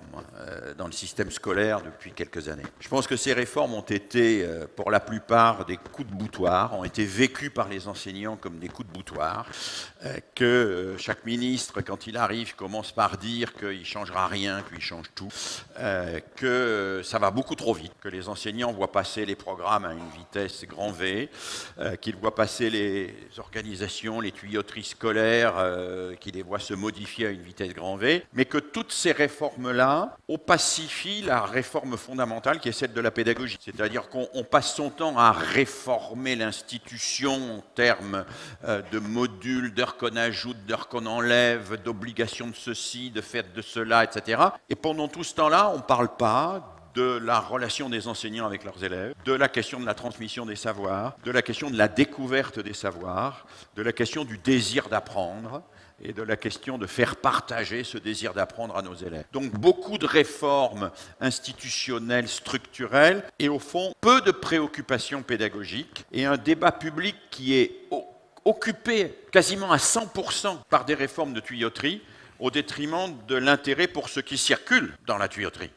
dans le système scolaire depuis quelques années. Je pense que ces réformes ont été, pour la plupart, des coups de boutoir, ont été vécues par les enseignants comme des coups de boutoir, que chaque ministre, quand il arrive, commence commence par dire qu'il ne changera rien, puis il change tout, que ça va beaucoup trop vite, que les enseignants voient passer les programmes à une vitesse grand V, qu'ils voient passer les organisations, les tuyauteries scolaires, qu'ils les voient se modifier à une vitesse grand V, mais que toutes ces réformes-là opacifient la réforme fondamentale qui est celle de la pédagogie. C'est-à-dire qu'on passe son temps à réformer l'institution en termes de modules, d'heures qu'on ajoute, d'heures qu'on enlève, d'obligations de ceci, de fait de cela, etc. Et pendant tout ce temps-là, on ne parle pas de la relation des enseignants avec leurs élèves, de la question de la transmission des savoirs, de la question de la découverte des savoirs, de la question du désir d'apprendre et de la question de faire partager ce désir d'apprendre à nos élèves. Donc beaucoup de réformes institutionnelles, structurelles, et au fond, peu de préoccupations pédagogiques, et un débat public qui est occupé quasiment à 100% par des réformes de tuyauterie, au détriment de l'intérêt pour ce qui circule dans la tuyauterie,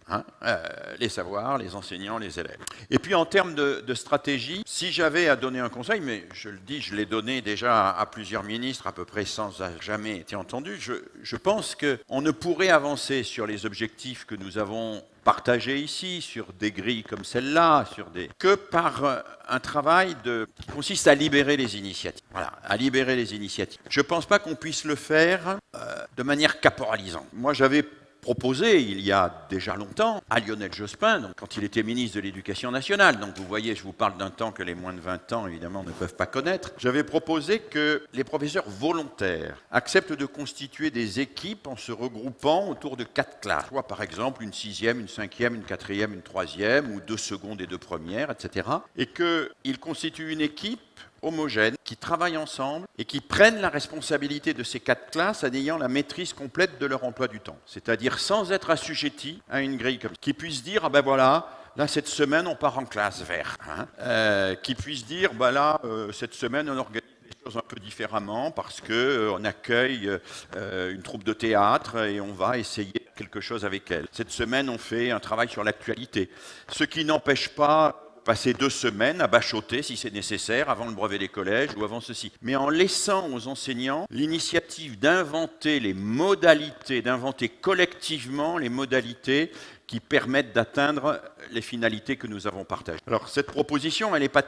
les savoirs, les enseignants, les élèves. Et puis en termes de stratégie, si j'avais à donner un conseil, mais je le dis, je l'ai donné déjà à plusieurs ministres à peu près sans jamais été entendu, je pense qu'on ne pourrait avancer sur les objectifs que nous avons partagés ici, sur des grilles comme celle-là, que par un travail qui consiste à libérer les initiatives. Voilà, à libérer les initiatives. Je ne pense pas qu'on puisse le faire de manière caporalisante. Moi, j'avais proposé, il y a déjà longtemps, à Lionel Jospin, donc, quand il était ministre de l'Éducation nationale, donc vous voyez, je vous parle d'un temps que les moins de 20 ans, évidemment, ne peuvent pas connaître, j'avais proposé que les professeurs volontaires acceptent de constituer des équipes en se regroupant autour de 4 classes, soit par exemple une 6e, une 5e, une 4e, une 3e, ou 2 secondes et 2 premières, etc., et qu'ils constituent une équipe homogènes, qui travaillent ensemble et qui prennent la responsabilité de ces 4 classes en ayant la maîtrise complète de leur emploi du temps. C'est-à-dire sans être assujettis à une grille comme ça. Qui puissent dire, ah ben voilà, là cette semaine on part en classe verte. Qui puissent dire, bah là, cette semaine on organise des choses un peu différemment parce qu'on accueille une troupe de théâtre et on va essayer quelque chose avec elle. Cette semaine on fait un travail sur l'actualité. Ce qui n'empêche pas passer 2 semaines à bachoter si c'est nécessaire avant le brevet des collèges ou avant ceci. Mais en laissant aux enseignants l'initiative d'inventer les modalités, d'inventer collectivement les modalités qui permettent d'atteindre les finalités que nous avons partagées. Alors cette proposition, elle n'est pas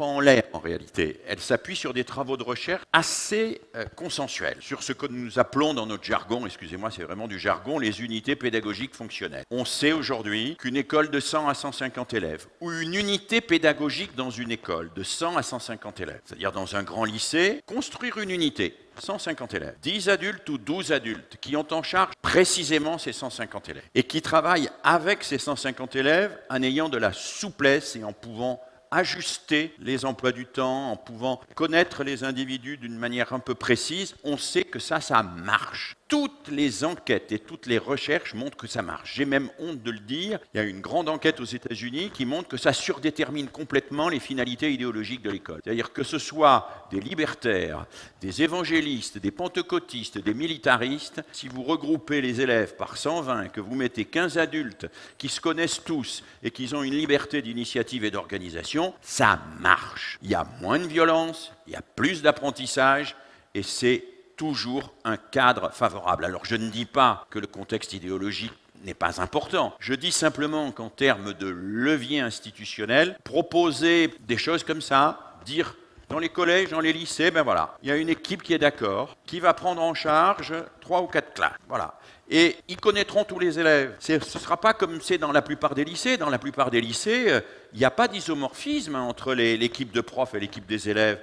en l'air en réalité. Elle s'appuie sur des travaux de recherche assez consensuels, sur ce que nous appelons dans notre jargon, excusez-moi, c'est vraiment du jargon, les unités pédagogiques fonctionnelles. On sait aujourd'hui qu'une école de 100 à 150 élèves, ou une unité pédagogique dans une école de 100 à 150 élèves, c'est-à-dire dans un grand lycée, construire une unité, 150 élèves, 10 adultes ou 12 adultes qui ont en charge précisément ces 150 élèves et qui travaillent avec ces 150 élèves en ayant de la souplesse et en pouvant ajuster les emplois du temps, en pouvant connaître les individus d'une manière un peu précise, on sait que ça marche. Toutes les enquêtes et toutes les recherches montrent que ça marche. J'ai même honte de le dire, il y a une grande enquête aux États-Unis qui montre que ça surdétermine complètement les finalités idéologiques de l'école. C'est-à-dire que ce soit des libertaires, des évangélistes, des pentecôtistes, des militaristes, si vous regroupez les élèves par 120, que vous mettez 15 adultes qui se connaissent tous et qui ont une liberté d'initiative et d'organisation, ça marche. Il y a moins de violence, il y a plus d'apprentissage et c'est toujours un cadre favorable. Alors je ne dis pas que le contexte idéologique n'est pas important. Je dis simplement qu'en termes de levier institutionnel, proposer des choses comme ça, dire dans les collèges, dans les lycées, ben voilà, il y a une équipe qui est d'accord, qui va prendre en charge 3 ou 4 classes. Voilà. Et ils connaîtront tous les élèves. Ce ne sera pas comme c'est dans la plupart des lycées. Dans la plupart des lycées, il n'y a pas d'isomorphisme entre l'équipe de profs et l'équipe des élèves.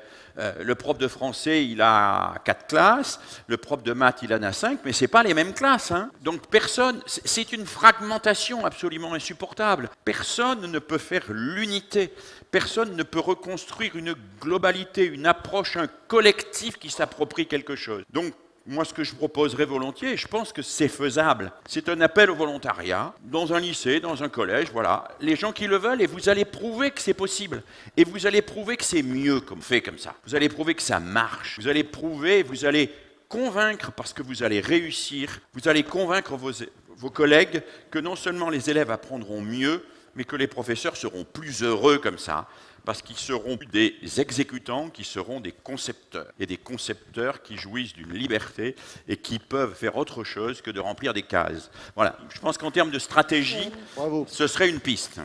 Le prof de français, il a 4 classes, le prof de maths, il en a 5, mais ce n'est pas les mêmes classes. Donc personne, c'est une fragmentation absolument insupportable. Personne ne peut faire l'unité. Personne ne peut reconstruire une globalité, une approche, un collectif qui s'approprie quelque chose. Donc, moi, ce que je proposerais volontiers, et je pense que c'est faisable, c'est un appel au volontariat, dans un lycée, dans un collège, voilà. Les gens qui le veulent, et vous allez prouver que c'est possible. Et vous allez prouver que c'est mieux comme fait comme ça. Vous allez prouver que ça marche. Vous allez prouver, vous allez convaincre, parce que vous allez réussir, vous allez convaincre vos collègues que non seulement les élèves apprendront mieux, mais que les professeurs seront plus heureux comme ça, parce qu'ils seront des exécutants, qui seront des concepteurs. Et des concepteurs qui jouissent d'une liberté et qui peuvent faire autre chose que de remplir des cases. Voilà, je pense qu'en termes de stratégie, Bravo. Ce serait une piste.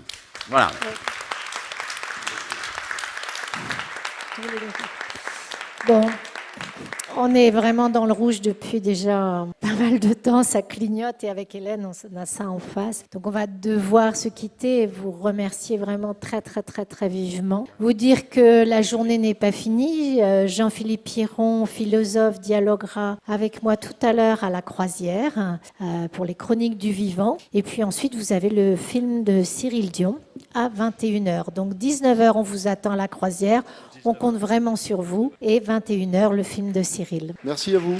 Voilà. Bon, on est vraiment dans le rouge depuis déjà pas mal de temps, ça clignote et avec Hélène, on a ça en face. Donc on va devoir se quitter et vous remercier vraiment très très très très vivement. Vous dire que la journée n'est pas finie. Jean-Philippe Piron, philosophe, dialoguera avec moi tout à l'heure à la Croisière pour les Chroniques du Vivant. Et puis ensuite, vous avez le film de Cyril Dion à 21h. Donc 19h, on vous attend à la Croisière. On compte vraiment sur vous. Et 21h, le film de Cyril. Merci à vous.